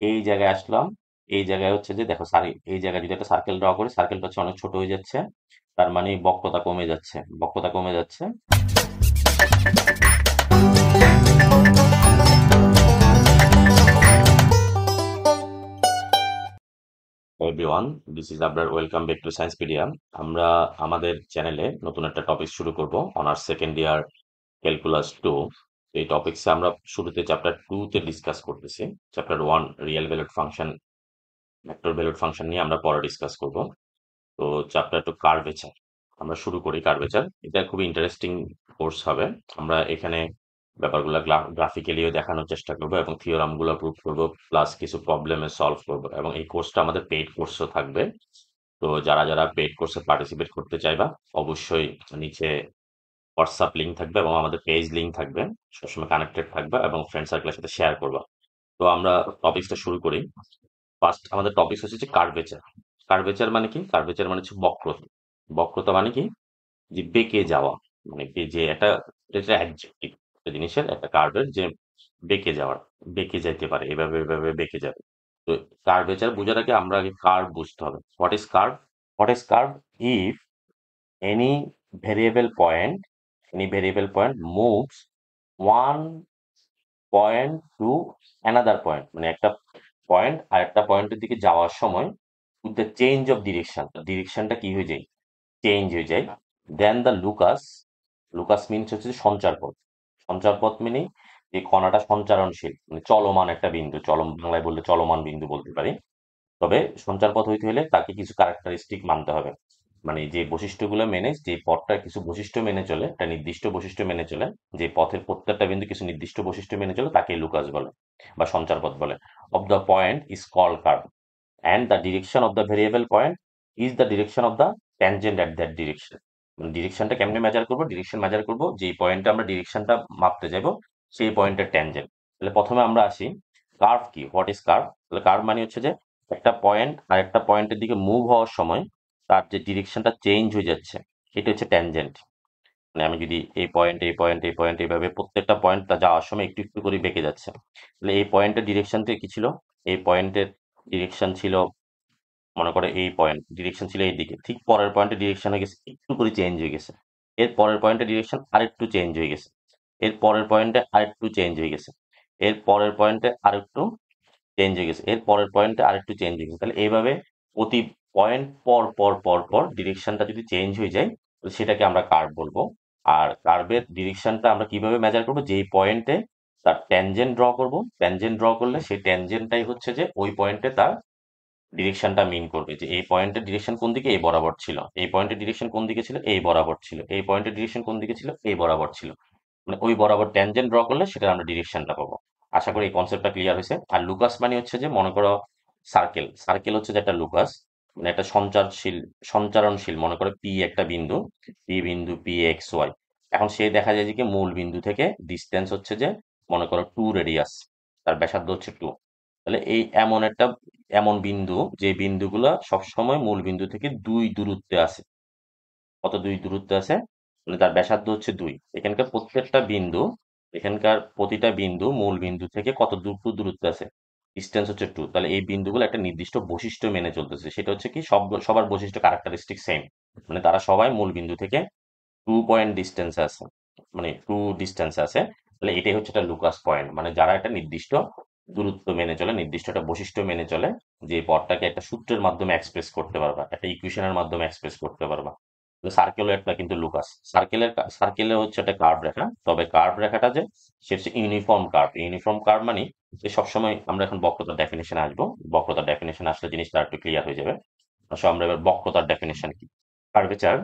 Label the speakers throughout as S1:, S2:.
S1: এই জায়গায় আসলাম। এই জায়গায় হচ্ছে যে দেখো এই জায়গায় যদি একটা সার্কেল ড্র করি, সার্কেলটা হচ্ছে অনেক ছোট হয়ে যাচ্ছে, তার মানে বক্রতা কমে যাচ্ছে, বক্রতা কমে যাচ্ছে। Everyone, this is Abrar, welcome back to Sciencepedia. আমরা আমাদের চ্যানেলে নতুন একটা টপিক শুরু করব, অনার্স সেকেন্ড ইয়ার ক্যালকুলাস 2। এই টপিকসে আমরা শুরুতে চ্যাপ্টার 2 তে ডিসকাস করতেছি। Chapter 1 real valued function, vector valued function নিয়ে আমরা পরে ডিসকাস করব। তো চ্যাপ্টার 2 কার্ভেচার, আমরা শুরু করি। কার্ভেচার এটা খুবই ইন্টারেস্টিং কোর্স হবে। আমরা এখানে ব্যাপারগুলো গ্রাফিক্যালিও দেখানোর চেষ্টা করব এবং থিওরামগুলো প্রুভ করব, প্লাস কিছু প্রবলেমে সলভ করব। এবং এই কোর্সটা আমাদের পেইড কোর্সও থাকবে। তো যারা যারা পেইড কোর্সে পার্টিসিপেট করতে চাইবা, অবশ্যই নিচে হোয়াটসঅ্যাপ লিঙ্ক থাকবে এবং আমাদের পেজ লিঙ্ক থাকবে। সবসময় কানেক্টেড থাকবে এবং ফ্রেন্ড সার্কেলের সাথে শেয়ার করবা। তো আমরা টপিকসটা শুরু করি। ফার্স্ট আমাদের টপিক হচ্ছে যে কার্ভেচার। কার্ভেচার মানে কি? কার্ভেচার মানে হচ্ছে বক্রতা। বক্রতা মানে কি? যে বেঁকে যাওয়া, মানে কি যে এটা অ্যাডজেক্টিভ একটা জিনিসের, একটা কার্ভের যে বেঁকে যাওয়ার, বেঁকে যাইতে পারে, এভাবে এভাবে বেঁকে যাবে। তো কার্ভেচার বোঝার আগে আমরা আগে কার্ভ বুঝতে হবে। What is curve? What is curve? If any variable point, any variable point moves one point to another point, মানে একটা পয়েন্ট আর একটা পয়েন্টের দিকে যাওয়ার সময় with the change of direction, ডিরেকশনটা কি হয়ে যায়? চেঞ্জ হয়ে যায়। Then the locus, locus means হচ্ছে যে সঞ্চারপথ। সঞ্চারপথ মিনি যে কণাটা সঞ্চারণশীল, মানে চলমান একটা বিন্দু, বাংলায় বললে চলমান বিন্দু বলতে পারি। তবে সঞ্চারপথ হইতে হলে তাকে কিছু ক্যারেক্টারিস্টিক মানতে হবে, মানে যে বৈশিষ্ট্যগুলো মেনে, যে পথটা কিছু বৈশিষ্ট্য মেনে চলে, একটা নির্দিষ্ট বৈশিষ্ট্য মেনে চলে, যে পথের প্রত্যেকটা বিন্দু কিছু নির্দিষ্ট বৈশিষ্ট্য মেনে চলে, তাকে লুকাস বলে বা সঞ্চারপথ বলে। Of the point is called curve and the direction of the variable point is the direction of the tangent at that direction। মানে ডিরেকশনটা কেমনে মেজার করবো? ডিরেকশন মেজার করবো যেই পয়েন্টে আমরা ডিরেকশনটা মাপতে যাব, সেই পয়েন্টের ট্যানজেন্ট। তাহলে প্রথমে আমরা আসি, কার্ভ কি? What is curve? তাহলে কার্ভ মানে হচ্ছে যে একটা পয়েন্ট আর একটা পয়েন্টের দিকে মুভ হওয়ার সময় তার যে ডিরেকশনটা চেঞ্জ হয়ে যাচ্ছে, এটা হচ্ছে ট্যানজেন্ট। মানে আমি যদি এই পয়েন্ট, এই পয়েন্ট, এই পয়েন্ট, এইভাবে প্রত্যেকটা পয়েন্টটা যাওয়ার সময় একটু একটু করে বেঁকে যাচ্ছে, তাহলে এই পয়েন্টের ডিরেকশনটা কি ছিল? এই পয়েন্টের ডিরেকশন ছিল, মনে করে এই পয়েন্ট ডিরেকশন ছিল এই দিকে, ঠিক পরের পয়েন্টে ডিরেকশন হয়ে গেছে, একটু করে চেঞ্জ হয়ে গেছে। এর পরের পয়েন্টে ডিরেকশন আরেকটু চেঞ্জ হয়ে গেছে। এর পরের পয়েন্টে আরেকটু চেঞ্জ হয়ে গেছে। এর পরের পয়েন্টে আরেকটু চেঞ্জ হয়ে গেছে। এর পরের পয়েন্টে আরেকটু চেঞ্জ হয়ে গেছে। তাহলে এইভাবে প্রতি পয়েন্ট পর পর পর পর ডিরেকশনটা যদি চেঞ্জ হয়ে যায়, তাহলে সেটাকে আমরা কার্ভ বলবো। আর কার্ভের ডিরেকশনটা আমরা কিভাবে মেজার করবো? যেই পয়েন্টে তার ট্যানজেন্ট ড্র করব, ট্যানজেন্ট ড্র করলে সেই ট্যানজেন্টটাই হচ্ছে যে ওই পয়েন্টে তার ডিরেকশনটা মিন করবে, যে এই পয়েন্টের ডিরেকশন কোন দিকে? এই বরাবর ছিল। এই পয়েন্টের ডিরেকশন কোন দিকে ছিল? এই বরাবর ছিল। এই পয়েন্টের ডিরেকশন কোন দিকে ছিল? এই বরাবর ছিল। মানে ওই বরাবর ট্যানজেন্ট ড্র করলে সেটা আমরা ডিরেকশনটা পাবো। আশা করি এই কনসেপ্টটা ক্লিয়ার হয়েছে। আর লুকাস মানে হচ্ছে যে, মনে করো সার্কেল, সার্কেল হচ্ছে যে একটা লুকাস, মানে একটা সঞ্চারণশীল, মনে করো পি একটা বিন্দু, পি বিন্দু, পি এক্স ওয়াই। এখন সে দেখা যায় যে কি মূল বিন্দু থেকে ডিস্টেন্স হচ্ছে যে, মনে করো 2 রেডিয়াস, তার ব্যাসার্ধ হচ্ছে 2। তাহলে এই এমন বিন্দু, যে বিন্দুগুলো সবসময় মূল বিন্দু থেকে 2 দূরত্বে আছে। কত 2 দূরত্বে আছে? মানে তার ব্যাসার্ধ হচ্ছে 2। এখানকার প্রত্যেকটা বিন্দু, এখানকার প্রতিটা বিন্দু মূল বিন্দু থেকে কত দূরত্বে আছে? ডিস্টেন্স হচ্ছে 2। তাহলে এই বিন্দুগুলো একটা নির্দিষ্ট বৈশিষ্ট্য মেনে চলতেছে, সেটা হচ্ছে কি সবার বৈশিষ্ট্য ক্যারেক্টারিস্টিক সেম, মানে তারা সবাই মূল বিন্দু থেকে 2 পয়েন্ট ডিস্টেন্সে আছে, মানে 2 ডিস্টেন্সে আছে। তাহলে এটাই হচ্ছে একটা লুকাস পয়েন্ট, মানে যারা একটা নির্দিষ্ট দূরত্ব মেনে চলে, নির্দিষ্ট একটা বৈশিষ্ট্য মেনে চলে, যে পথটাকে একটা সূত্রের মাধ্যমে এক্সপ্রেস করতে পারবা, একটা ইকুয়েশনের মাধ্যমে এক্সপ্রেস করতে পারবা। সার্কেলও একটা কিন্তু লুকাস। সার্কেলে হচ্ছে একটা কার্ভ রেখা, তবে কার্ভ রেখাটা যে সে হচ্ছে ইউনিফর্ম কার্ভ। ইউনিফর্ম কার্ভ মানে যে সবসময়, আমরা এখন বক্রতার ডেফিনেশনে আসবো, বক্রতার ডেফিনেশন আসলে জিনিসটা একটু ক্লিয়ার হয়ে যাবে। আসলে আমরা এবার বক্রতার ডেফিনেশন কি? Curvature,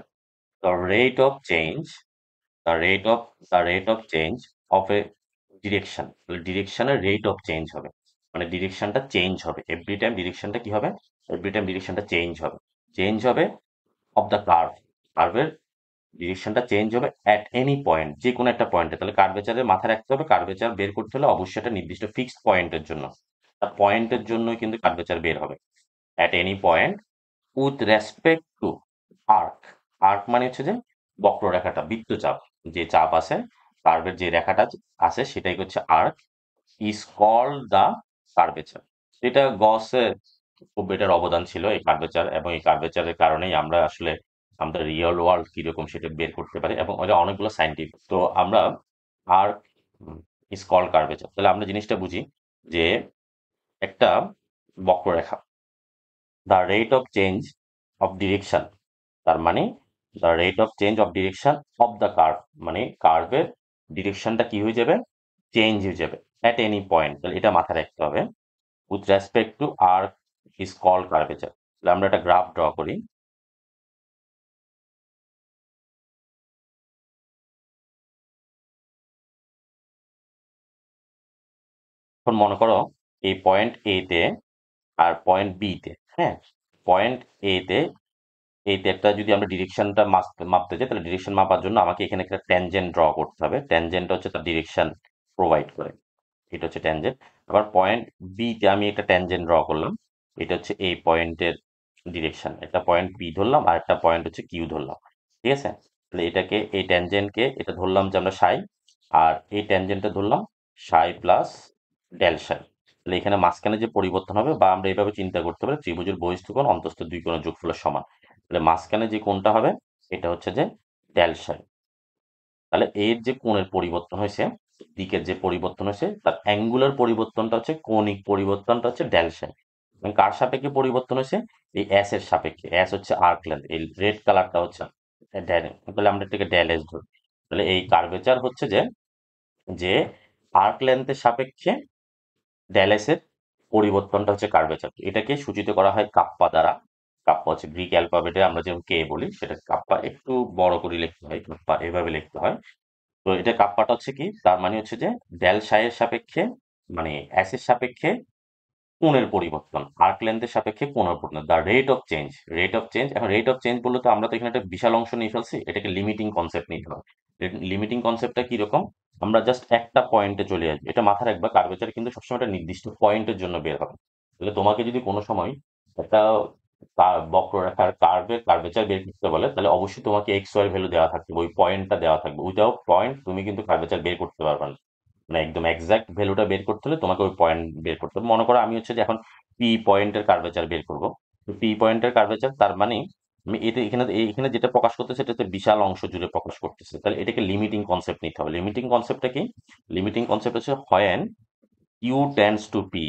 S1: the rate of change, the rate of change of a direction, ডিরেকশনের রেট অফ চেঞ্জ হবে, মানে ডিরেকশনটা চেঞ্জ হবে এভরি টাইম। ডিরেকশনটা কি হবে? এভরি টাইম ডিরেকশনটা চেঞ্জ হবে অফ দ্য কার্ভ, কার্ভের ডিরেকশনটা চেঞ্জ হবে অ্যাট এনি পয়েন্ট, যে কোনো একটা পয়েন্টে। তাহলে কার্ভেচারের মাথায় রাখতে হবে, কার্ভেচার বের করতে হলে অবশ্যই একটা নির্দিষ্ট ফিক্সড পয়েন্টের জন্য, তার পয়েন্টের জন্যই কিন্তু কার্ভেচার বের হবে। At any point with respect to arc. Arc মানে হচ্ছে যে বক্ররেখাটা, বৃত্তচাপ, যে চাপ আছে, কার্ভের যে রেখাটা আছে সেটাই হচ্ছে arc, is called the curvature. এটা গসে খুব বেটার অবদান ছিল এই কার্ভেচার, এবং এই কার্ভেচারের কারণেই আমরা আসলে আমাদের রিয়েল ওয়ার্ল্ড কিরকম সেটা বের করতে পারি, এবং ওটা অনেকগুলো সাইন্টিফিক। তো আমরা আর ইজ কল্ড কার্ভেচার, তাহলে আমরা জিনিসটা বুঝি যে একটা বক্ররেখা, the rate of change of direction, তার মানে the rate of change of direction of the curve, মানে কার্ভের ডিরেকশনটা কি হয়ে যাবে, চেঞ্জ হয়ে যাবে অ্যাট এনি পয়েন্ট। তাহলে এটা মাথায় রাখতে হবে। With respect to arc is called curvature. তাহলে আমরা একটা গ্রাফ ড্র করি। এখন মনে করো এই পয়েন্ট এ তে আর পয়েন্ট বি তে, হ্যাঁ, পয়েন্ট এ তে এইতে একটা যদি আমরা ডিরেকশনটা মাপতে চাই, তাহলে ডিরেকশন মাপার জন্য আমাকে এখানে একটা ট্যানজেন্ট ড্র করতে হবে। ট্যানজেন্ট হচ্ছে তার ডিরেকশন প্রোভাইড করে, এটা হচ্ছে ট্যানজেন্ট। আবার পয়েন্ট বি তে আমি একটা ট্যানজেন্ট ড্র করলাম, এটা হচ্ছে এই পয়েন্টের ডিরেকশন। একটা পয়েন্ট পি ধরলাম আর একটা পয়েন্ট হচ্ছে কিউ ধরলাম, ঠিক আছে। তাহলে এটাকে এই ট্যানজেন্টকে এটা ধরলাম যে আমরা সাই, আর এই ট্যানজেন্টটা ধরলাম সাই প্লাস ডেল সাই। তাহলে এখানে মাঝখানে যে পরিবর্তন হবে, বা আমরা এইভাবে চিন্তা করতে পারি ত্রিভুজের বহিস্থ কোণ অন্তস্থ দুই কোণের যোগফলের সমান। তাহলে মাঝখানে যে কোণটা হবে এটা হচ্ছে যে ডেল সাই। তাহলে এর যে কোণের পরিবর্তন হয়েছে, দিকের যে পরিবর্তন হয়েছে, তার অ্যাঙ্গুলার পরিবর্তনটা হচ্ছে, কৌণিক পরিবর্তনটা হচ্ছে ডেল সাই। এবং কার সাপেক্ষে পরিবর্তন হয়েছে, এই এস এর সাপেক্ষে। এস হচ্ছে আর্ক লেন্থ, এই রেড কালারটা হচ্ছে ডেল। তাহলে আমরা এটাকে ডেল এস ধরি। তাহলে এই কার্ভেচার হচ্ছে যে যে আর্ক লেন্থের সাপেক্ষে ডেল এস এর পরিবর্তনটা হচ্ছে কার্ভেচার। এটাকে সূচিত করা হয় কাপ্পা দ্বারা। কাপ্পা হচ্ছে গ্রিক অ্যালফাবেটে আমরা যেমন কে বলি, সেটা কাপ্পা একটু বড় করে লিখতে হয়, কাপ্পা এভাবে লিখতে হয়। তো এটা কাপ্পাটা হচ্ছে কি, তার মানে হচ্ছে যে ডেল সাইয়ের সাপেক্ষে, মানে এস এর সাপেক্ষে কোণের পরিবর্তন, আর্ক লেন্থের সাপেক্ষে কোণের পরিবর্তন, the rate of change. Rate of change, এখন রেট অফ চেঞ্জ বললে তো আমরা তো এখানে একটা বিশাল অংশ নিয়ে ফেলছি, এটাকে লিমিটিং কনসেপ্ট নিতে হবে। লিমিটিং কনসেপ্টটা কিরকম, আমরা জাস্ট একটা পয়েন্টে চলে আসবো। এটা মাথায় রাখবা, কার্ভেচার কিন্তু সবসময় একটা নির্দিষ্ট পয়েন্টের জন্য বের হবে। তাহলে তোমাকে যদি কোনো সময় একটা বক্ররেখার কার্ভেচার বের করতে বলে, তাহলে অবশ্যই তোমাকে এক্স ওয়াই ভ্যালু দেওয়া থাকবে, ওই পয়েন্টটা দেওয়া থাকবে। উইদাউট পয়েন্ট তুমি কিন্তু কার্ভেচার বের করতে পারবে না। মানে একদম এক্সাক্ট ভ্যালুটা বের করতে হলে তোমাকে ওই পয়েন্ট বের করতে হবে। মনে করো আমি হচ্ছে যে এখন পি পয়েন্টের কার্ভেচার বের করব। তো পি পয়েন্টের কার্ভেচার, তার মানে আমি এতে এখানে যেটা প্রকাশ করতেছে সেটা হচ্ছে বিশাল অংশ জুড়ে প্রকাশ করতেছে। তাহলে এটাকে লিমিটিং কনসেপ্ট নিতে হবে। লিমিটিং কনসেপ্টটা কি, লিমিটিং কনসেপ্ট হচ্ছে when Q tends to P,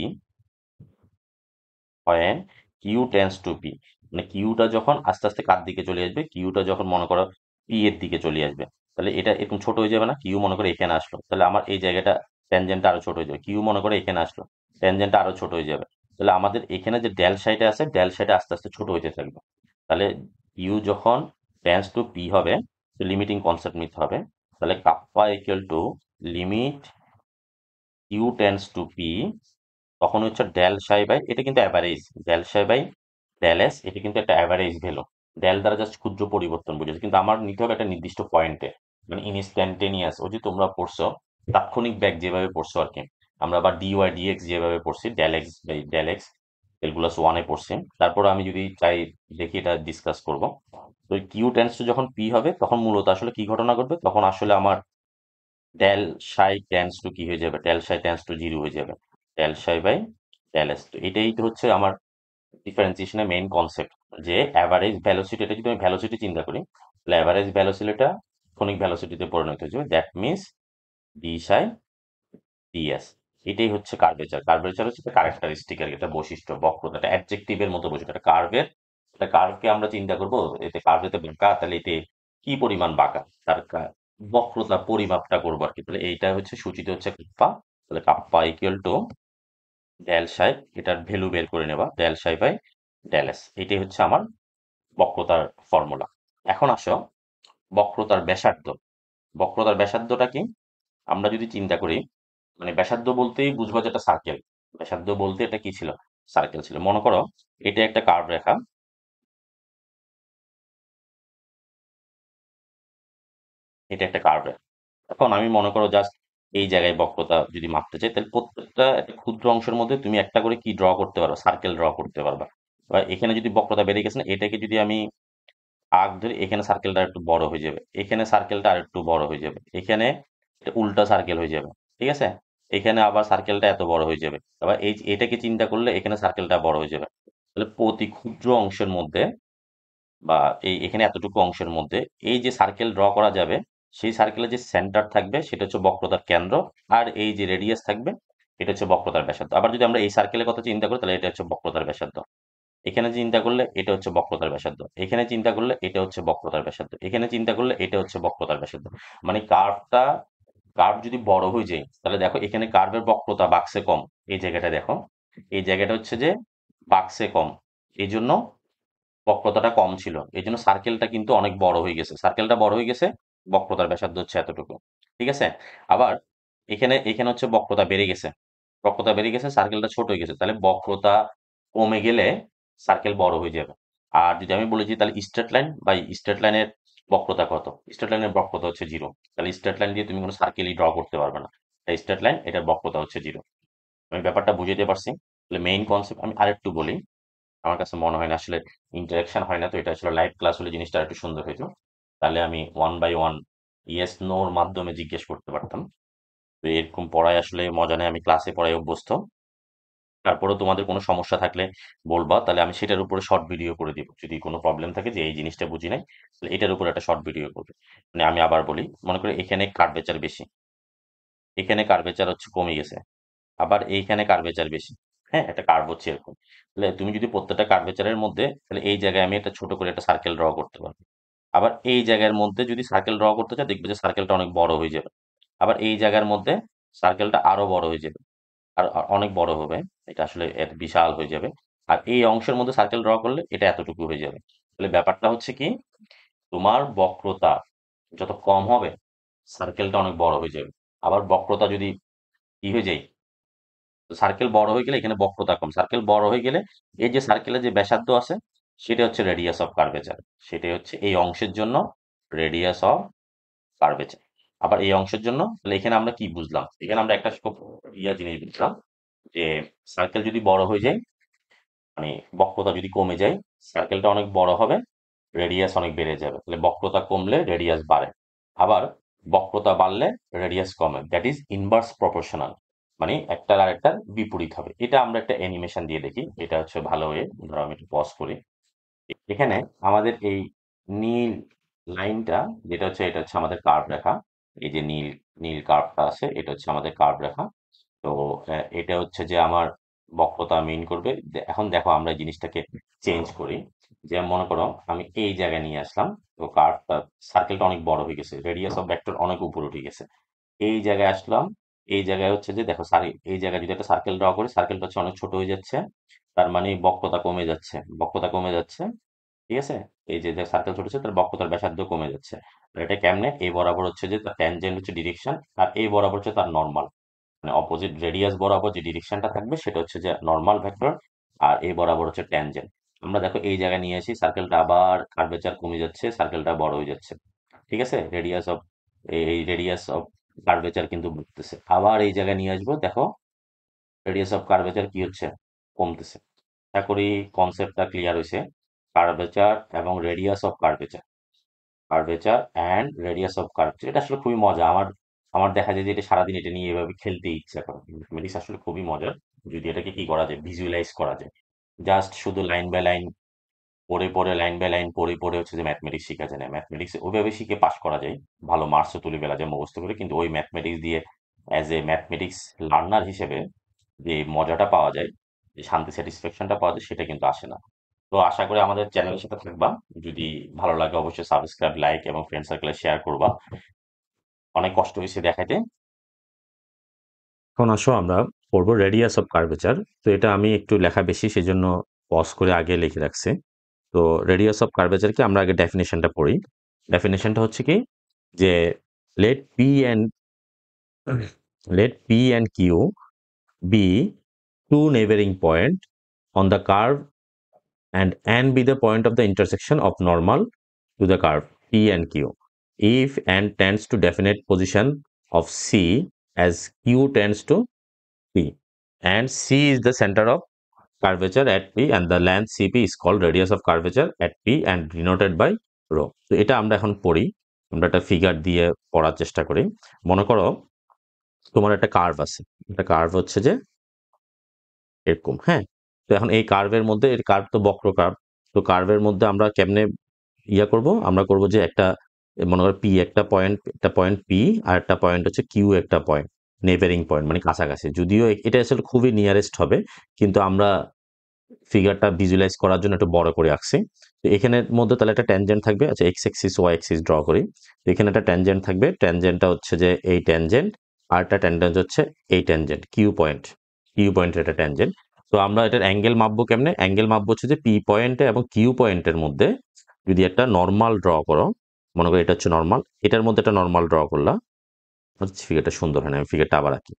S1: when Q tends to P, মানে কিউটা যখন আস্তে আস্তে কার দিকে চলে আসবে, কিউটা যখন মনে করো পি এর দিকে চলে আসবে, তাহলে এটা এরকম ছোট হয়ে যাবে না। কিউ মনে করো এখানে আসলো, তাহলে আমার এই জায়গাটা ট্যানজেন্টটা আরো ছোট হয়ে যাবে। কিউ মনে করো এখানে আসলো, ট্যানজেন্টটা আরো ছোট হয়ে যাবে। তাহলে আমাদের এখানে যে ডেল সাইডে আছে, ডেল সাইডে আস্তে আস্তে ছোট হতে থাকবে। তাহলে কিউ যখন টেন্স টু পি হবে, তো লিমিটিং কনসেপ্ট নিতে হবে। তাহলে kappa equal to limit Q tends to P, তখন হচ্ছে ডেল সাই বাই, এটা কিন্তু average, del psi by del S, এটা কিন্তু একটা অ্যাভারেজ ভ্যালু। ডেল দ্বারা জাস্ট ক্ষুদ্র পরিবর্তন বুঝেছে, কিন্তু আমার নিতে হবে একটা নির্দিষ্ট পয়েন্টে, মানে ইনস্ট্যান্টেনিয়াস। ও যে তোমরা পড়ছো তাৎক্ষণিক ব্যাগ যেভাবে পড়ছো আর কি, আমরা আবার ডিওয়াই ডিএক্স যেভাবে পড়ছি, del x by del x, calculus ওয়ানে পড়ছি। তারপর আমি যদি চাই দেখি এটা ডিসকাস করব। তো কিউ টেন্স টু যখন পি হবে, তখন মূলত আসলে কি ঘটনা ঘটবে, তখন আসলে আমার ডেল সাই টেন্স টু কি হয়ে যাবে, del Sai tends to zero হয়ে যাবে, del psi by del S. তো এটাই তো হচ্ছে আমার ডিফারেন্সিয়েশনের মেইন কনসেপ্ট, যে অ্যাভারেজ ভ্যালোসিটি, এটা যদি আমি ভ্যালোসিটি চিন্তা করি, তাহলে অ্যাভারেজ ভ্যালোসিটিটা ক্ষণিক ভ্যালোসিটিতে পরিণত হয়ে যাবে। That means D psi DS. এটাই হচ্ছে কার্ভেচার। কার্ভেচার হচ্ছে একটা ক্যারেক্টারিস্টিক আর কি, একটা বৈশিষ্ট্য, বক্রতা, একটা অ্যাডজেক্টিভের মতো বৈশিষ্ট্য। একটা কার্ভের, একটা কার্ভকে আমরা চিন্তা করবো, এতে কার্ভ এতে বাঁকা, তাহলে এতে কি পরিমাণ বাঁকা, তার বক্রতা পরিমাপটা করবো আর কি। তাহলে এইটা হচ্ছে সূচিত হচ্ছে কাপ্পা। তাহলে কাপ্পা ইকুয়াল টু ডেল সাই, এটার ভ্যালু বের করে নেবা, del psi by del S. এটাই হচ্ছে আমার বক্রতার ফর্মুলা। এখন আসো বক্রতার ব্যাসার্ধ। বক্রতার ব্যাসার্ধটা কি, আমরা যদি চিন্তা করি, মানে ব্যাসার্ধ বলতেই বুঝবো যে একটা সার্কেল। ব্যাসার্ধ বলতে এটা কি ছিল, সার্কেল ছিল। মনে করো এটা একটা কার্ভ রেখা, এটা একটা কার্ভ রেখা। এখন আমি মনে করো জাস্ট এই জায়গায় বক্রতা যদি মাপতে চাই, তাহলে প্রত্যেকটা একটা ক্ষুদ্র অংশের মধ্যে তুমি একটা করে কি ড্র করতে পারো, সার্কেল ড্র করতে পারবা। বা এখানে যদি বক্রতা বেড়ে গেছে না, এটাকে যদি আমি আগ ধরে, এখানে সার্কেলটা একটু বড় হয়ে যাবে, এখানে সার্কেলটা আর একটু বড় হয়ে যাবে, এখানে একটা উল্টা সার্কেল হয়ে যাবে, ঠিক আছে। এখানে আবার সার্কেলটা এত বড় হয়ে যাবে, আবার এটাকে চিন্তা করলে এখানে সার্কেলটা বড় হয়ে যাবে। তাহলে প্রতি ক্ষুদ্র অংশের মধ্যে বা এখানে এতটুকু অংশের মধ্যে এই যে সার্কেল ড্র করা যাবে, সেই সার্কেলের যে সেন্টার থাকবে সেটা হচ্ছে বক্রতার কেন্দ্র, আর এই যে রেডিয়াস থাকবে এটা হচ্ছে বক্রতার ব্যাসার্ধ। আবার যদি আমরা এই সার্কেলের কথা চিন্তা করি তাহলে এটা হচ্ছে বক্রতার ব্যাসার্ধ। এখানে চিন্তা করলে এটা হচ্ছে বক্রতার ব্যাসার্ধ, এখানে চিন্তা করলে এটা হচ্ছে বক্রতার ব্যাসার্ধ, এখানে চিন্তা করলে এটা হচ্ছে বক্রতার ব্যাসার্ধ। মানে কার্ভ যদি বড় হয়ে যায় তাহলে দেখো এখানে কার্ভের বক্রতা বাক্সে কম। এই জায়গাটা দেখো, এই জায়গাটা হচ্ছে যে বাক্সে কম, এই জন্য বক্রতাটা কম ছিল, এই জন্য সার্কেলটা কিন্তু অনেক বড় হয়ে গেছে। সার্কেলটা বড় হয়ে গেছে, বক্রতার ব্যাসার্ধ হচ্ছে এতটুকু। ঠিক আছে। আবার এখানে এখানে হচ্ছে বক্রতা বেড়ে গেছে, বক্রতা বেড়ে গেছে, সার্কেলটা ছোট হয়ে গেছে, তাহলে বক্রতা কমে গেলে সার্কেল বড় হয়ে যাবে। আর যদি আমি বলি যে তাহলে স্ট্রেট লাইন বা স্ট্রেট লাইনের বক্রতা কত, স্ট্রেট লাইনের বক্রতা হচ্ছে 0। তাহলে স্ট্রেট লাইন দিয়ে তুমি কোনো সার্কেলই ড্র করতে পারবে না। তাই স্ট্রেট লাইন এটার বক্রতা হচ্ছে 0। আমি ব্যাপারটা বুঝাতে পারছি। তাহলে মেইন কনসেপ্ট আমি আরেকটু বলি, আমার কাছে মনে হয় না আসলে ইন্টারাকশন হয় না, তো এটা আসলে লাইভ ক্লাস হলে জিনিসটা একটু সুন্দর হইতো। তাহলে আমি ওয়ান বাই ওয়ান ইয়েস নোর মাধ্যমে জিজ্ঞেস করতে পারতাম। তো এরকম পড়ায় আসলে মজা নেই, আমি ক্লাসে পড়াই অভ্যস্ত। তারপরেও তোমাদের কোনো সমস্যা থাকলে বলবা, তাহলে আমি সেটার উপরে শর্ট ভিডিও করে দিব। যদি কোনো প্রবলেম থাকে যে এই জিনিসটা বুঝি নাই, তাহলে এটার উপরে একটা শর্ট ভিডিও করবে। মানে আমি আবার বলি, মনে করি এখানে কার্ভেচার বেশি, এখানে কার্ভেচার হচ্ছে কমে গেছে, আবার এইখানে কার্ভেচার বেশি। হ্যাঁ, একটা কার্ভ হচ্ছে এরকম। তাহলে তুমি যদি প্রত্যেকটা কার্ভেচারের মধ্যে, তাহলে এই জায়গায় আমি একটা ছোট করে একটা সার্কেল ড্র করতে পারবো। আবার এই জায়গার মধ্যে যদি সার্কেল ড্র করতে চাই, দেখবে যে সার্কেলটা অনেক বড় হয়ে যাবে। আবার এই জায়গার মধ্যে সার্কেলটা আরো বড় হয়ে যাবে, আর অনেক বড় হবে, এটা আসলে এত বিশাল হয়ে যাবে। আর এই অংশের মধ্যে সার্কেল ড্র করলে এটা এতটুকু হয়ে যাবে। তাহলে ব্যাপারটা হচ্ছে কি, তোমার বক্রতা যত কম হবে সার্কেলটা অনেক বড় হয়ে যাবে। আবার বক্রতা যদি কি হয়ে যায়, সার্কেল বড় হয়ে গেলে এখানে বক্রতা কম, সার্কেল বড় হয়ে গেলে এই যে সার্কেলের যে ব্যাসার্ধ আছে সেটা হচ্ছে রেডিয়াস অফ কার্ভেচার, সেটাই হচ্ছে এই অংশের জন্য রেডিয়াস অফ কার্ভেচার। আবার এই অংশের জন্য, তাহলে এখানে আমরা কি বুঝলাম, এখানে আমরা একটা খুব জিনিস বুঝলাম যে সার্কেল যদি বড় হয়ে যায়, মানে বক্রতা যদি কমে যায়, সার্কেলটা অনেক বড় হবে, রেডিয়াস অনেক বেড়ে যাবে। তাহলে বক্রতা কমলে রেডিয়াস বাড়ে, আবার বক্রতা বাড়লে রেডিয়াস কমে, দ্যাট ইজ ইনভার্স প্রপোর্শনাল। মানে একটার আর একটার বিপরীত হবে। এটা আমরা একটা অ্যানিমেশন দিয়ে দেখি, এটা হচ্ছে ভালো ওয়ে। ধরো আমি একটু পজ করি। এখানে আমাদের এই নীল লাইনটা যেটা হচ্ছে, এটা হচ্ছে আমাদের কার্ভ রেখা। এই যে নীল নীল কার্ভটা আছে, এটা হচ্ছে আমাদের কার্ভ রেখা। তো এটা হচ্ছে যে আমার বক্রতা মেইন করবে। এখন দেখো আমরা এই জিনিসটাকে চেঞ্জ করি। যে মনে করো আমি এই জায়গায় নিয়ে আসলাম, তো কার্ভটা সার্কেলটা অনেক বড় হয়ে গেছে, রেডিয়াস অফ ভেক্টর অনেক উপরে উঠে গেছে। এই জায়গায় আসলাম, এই জায়গায় হচ্ছে যে দেখো এই জায়গায় যদি একটা সার্কেল ড্র করি, সার্কেলটা হচ্ছে অনেক ছোট হয়ে যাচ্ছে, তার মানে বক্রতা কমে যাচ্ছে, বক্রতা কমে যাচ্ছে। ঠিক আছে। এই যে সার্কেল ছোট হচ্ছে, তার বক্রতার ব্যাসার্ধ কমে যাচ্ছে। আর এটা কেমনে, এই বরাবর হচ্ছে যে তার ট্যানজেন্ট হচ্ছে ডিরেকশন, আর এই বরাবর হচ্ছে তার নর্মাল। মানে অপোজিট রেডিয়াস বরাবর যে ডিরেকশনটা থাকবে সেটা হচ্ছে যে নর্মাল ভেক্টর, আর এই বরাবর হচ্ছে ট্যানজেন্ট। আমরা দেখো এই জায়গায় নিয়ে আসি, সার্কেলটা আবার কার্ভেচার কমে যাচ্ছে, সার্কেলটা বড় হয়ে যাচ্ছে। ঠিক আছে, এই রেডিয়াস অফ কার্ভেচার কিন্তু বাড়তেছে। আবার এই জায়গায় নিয়ে আসবো, দেখো রেডিয়াস অফ কার্ভেচার কি হচ্ছে, কমতেছে। আশা করি কনসেপ্টটা ক্লিয়ার হয়েছে। কার্ভেচার এবং radius of curvature, curvature and radius of curvature, এটা আসলে খুবই মজা। আমার আমার দেখা যায় যে এটা সারাদিন এটা নিয়ে এভাবে খেলতে ইচ্ছা করে। ম্যাথমেটিক্স আসলে খুবই মজার, যদি এটাকে কি করা যায়, ভিজুয়ালাইজ করা যায়। জাস্ট শুধু লাইন বাই লাইন পড়ে পড়ে, লাইন বাই লাইন পড়ে পড়ে হচ্ছে যে ম্যাথমেটিক্স শেখা যায় না। ম্যাথমেটিক্স ওইভাবে শিখে পাশ করা যায়, ভালো মার্কসও তুলে ফেলা যায় মুখস্থ করে, কিন্তু ওই ম্যাথমেটিক্স দিয়ে অ্যাজ এ ম্যাথমেটিক্স লার্নার হিসেবে যে মজাটা পাওয়া যায়, যে শান্তি স্যাটিসফ্যাকশনটা পাওয়া যায়, সেটা কিন্তু আসে না। তো আশা করি আমাদের চ্যানেলের সাথে থাকবা। যদি ভালো লাগে অবশ্যই সাবস্ক্রাইব, লাইক এবং ফ্রেন্ড সার্কেলে শেয়ার করবা। অনেক কষ্ট হয়েছে দেখাইতে। এখন আসো আমরা পড়বো রেডিয়াস অফ কার্ভেচার। তো এটা আমি একটু লেখা বেশি সেজন্য পজ করে আগে লিখে রাখছি। তো রেডিয়াস অফ কার্ভেচারকে আমরা আগে ডেফিনেশনটা পড়ি। ডেফিনেশনটা হচ্ছে কি, যে let p and let p and q be two neighboring point on the curve and n be the point of the intersection of normal to the curve p and q. If n tends to definite position of c as q tends to p, and c is the center of curvature at p and the length cp is called radius of curvature at p and denoted by rho. তো এটা আমরা এখন পড়ি, আমরা একটা figure দিয়ে পড়ার চেষ্টা করি। মনে করো তোমার একটা কার্ভ আছে, একটা কার্ভ হচ্ছে যে এরকম, হ্যাঁ? তো এখন এই কার্ভের মধ্যে, এর কার্ভ তো বক্র কার্ভ, তো কার্ভের মধ্যে আমরা কেমনে করব, আমরা করব যে একটা মনে করো পি একটা পয়েন্ট, একটা পয়েন্ট পি, আর একটা পয়েন্ট হচ্ছে কিউ, একটা পয়েন্ট নেইবারিং পয়েন্ট মানে কাছাকাছি, যদিও এটা আসলে খুবই নিয়ারেস্ট হবে, কিন্তু আমরা ফিগারটা ভিজুয়ালাইজ করার জন্য একটু বড় করে আঁকছি। তো এখানের মধ্যে তাহলে একটা ট্যানজেন্ট থাকবে, আচ্ছা x axis y axis draw করি। তো এখানে একটা ট্যানজেন্ট থাকবে, ট্যানজেন্টটা হচ্ছে যে এই ট্যানজেন্ট, আর একটা ট্যানজেন্ট হচ্ছে এই ট্যানজেন্ট, কিউ পয়েন্টের একটা ট্যানজেন্ট। তো আমরা এটার অ্যাঙ্গেল মাপবো কেমনে? অ্যাঙ্গেল মাপবো হচ্ছে যে পি পয়েন্টে এবং কিউ পয়েন্টের মধ্যে যদি একটা নর্মাল ড্র করো, মনে করো এটা হচ্ছে নর্মাল, এটার মধ্যে একটা নর্মাল ড্র করলা, ফিগারটা সুন্দর হয় না, আমি ফিগারটা আবার আঁকি,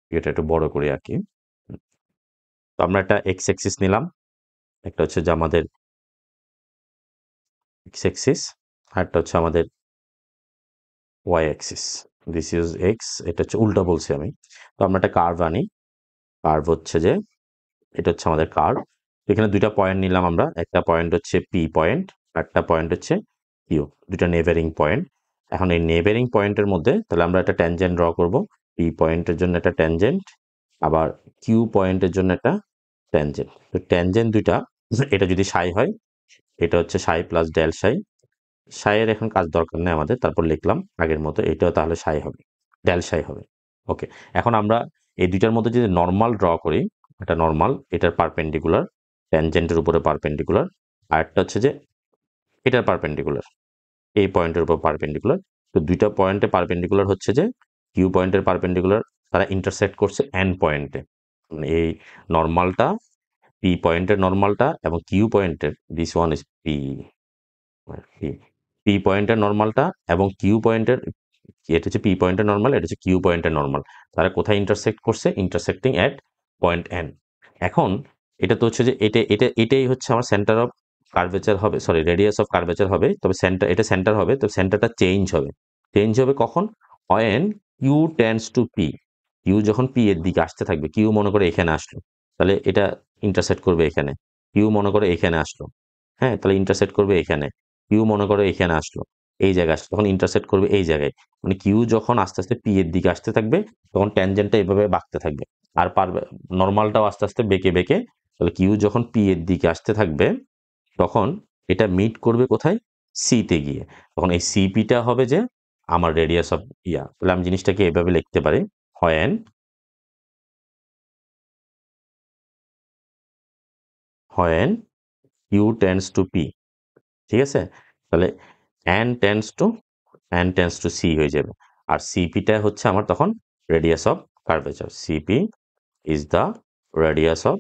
S1: ফিগারটা একটু বড় করে আঁকি। তো আমরা একটা এক্স এক্সিস নিলাম, একটা হচ্ছে যে আমাদের এক্স এক্সিস, আরেকটা হচ্ছে আমাদের y axis. This is x, এটা হচ্ছে উল্টা বলছি আমি। তো আমরা একটা কার্ভ আনি, কার্ভ হচ্ছে যে এটা হচ্ছে আমাদের কার্ভ। এখানে দুইটা পয়েন্ট নিলাম আমরা, একটা পয়েন্ট হচ্ছে পি পয়েন্ট, একটা পয়েন্ট হচ্ছে কিউ, দুইটা নেভারিং পয়েন্ট। এখন এই নেভারিং পয়েন্টের মধ্যে তাহলে আমরা একটা ট্যানজেন্ট ড্র করব, পি পয়েন্টের জন্য একটা ট্যানজেন্ট, আবার কিউ পয়েন্টের জন্য একটা ট্যানজেন্ট। তো ট্যানজেন্ট দুইটা, এটা যদি সাই হয়, এটা হচ্ছে সাই প্লাস ডেল সাই, সাইয়ের এখন কাজ দরকার নেই আমাদের, তারপর লিখলাম আগের মতো, এটাও তাহলে সাই হবে, ডেল সাই হবে। ওকে, এখন আমরা এই দুইটার মধ্যে যদি নর্মাল ড্র করি, এটা নর্মাল, এটার পারপেন্ডিকুলার, ট্যানজেন্টের উপরে পারপেন্ডিকুলার, আর একটা হচ্ছে যে এটার পারপেন্ডিকুলার, এই পয়েন্টের উপর পারপেন্ডিকুলার। তো দুইটা পয়েন্টে পারপেন্ডিকুলার হচ্ছে যে কিউ পয়েন্টের পারপেন্ডিকুলার, তারা ইন্টারসেক্ট করছে এন পয়েন্টে, মানে এই নর্মালটা, পি পয়েন্টের নর্মালটা এবং কিউ পয়েন্টের, this one is P, P P পয়েন্টের নর্মালটা এবং কিউ পয়েন্টের, এটা হচ্ছে পি পয়েন্টের নর্মাল, এটা হচ্ছে কিউ পয়েন্টের নর্মাল, তারা কোথায় ইন্টারসেক্ট করছে? ইন্টারসেক্টিং এট পয়েন্ট এন। এখন এটা তো হচ্ছে যে এটাই হচ্ছে আমার সেন্টার অফ কার্ভেচার হবে, সরি রেডিয়াস অফ কার্ভেচার হবে, তবে সেন্টার, এটা সেন্টার হবে, তো সেন্টারটা চেঞ্জ হবে কখন? when Q tends to P, Q যখন পি এর দিকে আসতে থাকবে, কিউ মনে করে এখানে আসলো, তাহলে এটা ইন্টারসেক্ট করবে এখানে, কিউ মনে করে এখানে আসলো, হ্যাঁ তাহলে ইন্টারসেক্ট করবে এখানে, কিউ মনে করো এখানে আসলো, এই জায়গায় আসলো, তখন ইন্টারসেক্ট করবে এই জায়গায়, মানে কিউ যখন আস্তে আস্তে পি এর দিকে আসতে থাকবে, তখন ট্যানজেন্টটা এভাবে বাঁকতে থাকবে, আর পারবে নর্মালটাও আস্তে আস্তে বেঁকে বেঁকে, তাহলে কিউ যখন পি এর দিকে আসতে থাকবে, তখন এটা মিট করবে কোথায়? সি তে গিয়ে, তখন এই সিপিটা হবে যে আমার রেডিয়াস অফ তাহলে আমি জিনিসটাকে এভাবে লিখতে পারি, when when Q tends to P, ঠিক আছে? তাহলে n টেন্ডস টু সি হয়ে যাবে, আর সিপিটা হচ্ছে আমার তখন radius of curvature, CP is the radius of,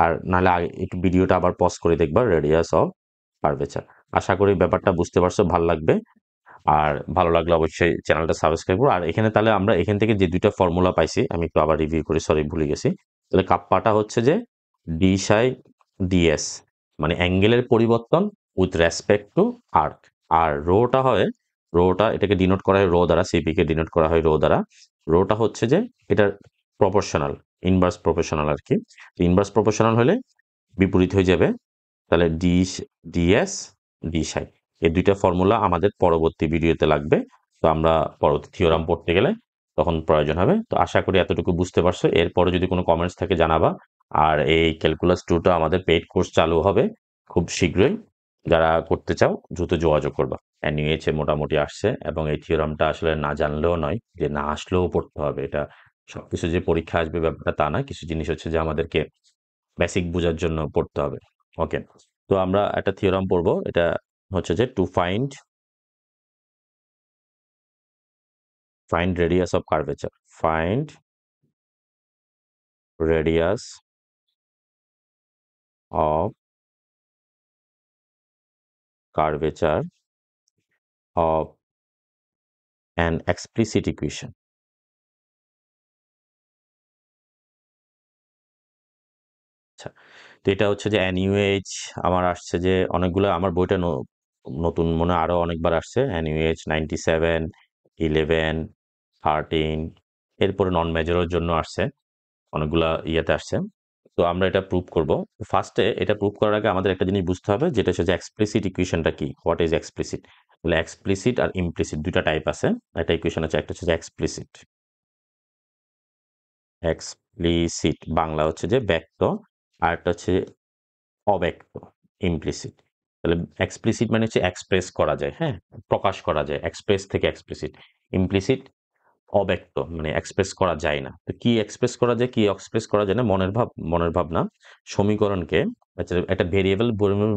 S1: আর নাহলে একটু ভিডিওটা আবার পজ করে দেখবা, রেডিয়াস অফ কার্ভেচার। আশা করি ব্যাপারটা বুঝতে পারছো, ভালো লাগবে, আর ভালো লাগলে অবশ্যই চ্যানেলটা সাবস্ক্রাইব করো। আর এখানে তাহলে আমরা এখান থেকে যে দুইটা ফর্মুলা পাইছি, আমি একটু আবার রিভিউ করি, সরি ভুলে গেছি। তাহলে কাপ্পাটা হচ্ছে যে ডি সাই ডিএস, মানে অ্যাঙ্গেলের পরিবর্তন উইথ রেসপেক্ট টু আর্ক, আর রোটা হয়, রোটা এটাকে ডিনোট করা হয় রো দ্বারা, সিপি কে ডিনোট করা হয় রো দ্বারা, রোটা হচ্ছে যে এটার প্রপোর্শনাল, ইনভার্স প্রপোর্শনাল আর কি। ইনভার্স প্রপোর্শনাল হলে বিপরীত হয়ে যাবে, তাহলে ডিএস ডি সাই, এই দুইটা ফর্মুলা আমাদের পরবর্তী ভিডিওতে লাগবে। তো আমরা পরবর্তী থিওরাম পড়তে গেলে তখন প্রয়োজন হবে। তো আশা করি এতটুকু বুঝতে পারছো, এরপরে যদি কোনো কমেন্টস থাকে জানাবা। আর এই ক্যালকুলাস 2টা আমাদের পেইড কোর্স চালু হবে খুব শীঘ্রই, যারা করতে চাও দ্রুত যোগাযোগ করবা। এনইউএইচ এ মোটামুটি আসছে, এবং এই থিওরামটা আসলে না জানলেও নয়, যে না আসলেও পড়তে হবে, এটা সবকিছু যে পরীক্ষা আসবে ব্যাপারটা তা না, কিছু জিনিস হচ্ছে যে আমাদেরকে বেসিক বোঝার জন্য পড়তে হবে। ওকে, তো আমরা একটা থিওরাম পড়বো, এটা হচ্ছে যে to find radius of curvature, find radius of curvature of an explicit equation. আচ্ছা, তো এটা হচ্ছে যে এনইউএইচ আমার আসছে যে অনেকগুলো, আমার বইটা নতুন মনে আরো অনেকবার আসছে, এনইউএইচ 97, 11, 13, এরপরে নন মেজরের জন্য আসছে, অনেকগুলা ইয়েতে আসছে। তো আমরা এটা প্রুভ করব। ফার্স্টে এটা প্রুভ করার আগে আমাদের একটা জিনিস বুঝতে হবে, যেটা হচ্ছে যে এক্সপ্লিসিট ইকুয়েশনটা কি, হোয়াট ইজ এক্সপ্লিসিট। তাহলে এক্সপ্লিসিট আর ইমপ্লিসিট দুইটা টাইপ আছে। একটা ইকুয়েশন আছে, একটা হচ্ছে যে এক্সপ্লিসিট। এক্সপ্লিসিট বাংলা হচ্ছে যে ব্যক্ত, আর একটা হচ্ছে অব্যক্ত, ইমপ্লিসিট। তাহলে এক্সপ্লিসিট মানে হচ্ছে এক্সপ্রেস করা যায়, হ্যাঁ, প্রকাশ করা যায়, এক্সপ্রেস থেকে এক্সপ্লিসিট। ইমপ্লিসিট অব্যক্ত, মানে এক্সপ্রেস করা যায় না। তো কি এক্সপ্রেস করা যায়, কি এক্সপ্রেস করা যায় না, মনের ভাবনা। সমীকরণকে, আচ্ছা, একটা ভেরিয়েবল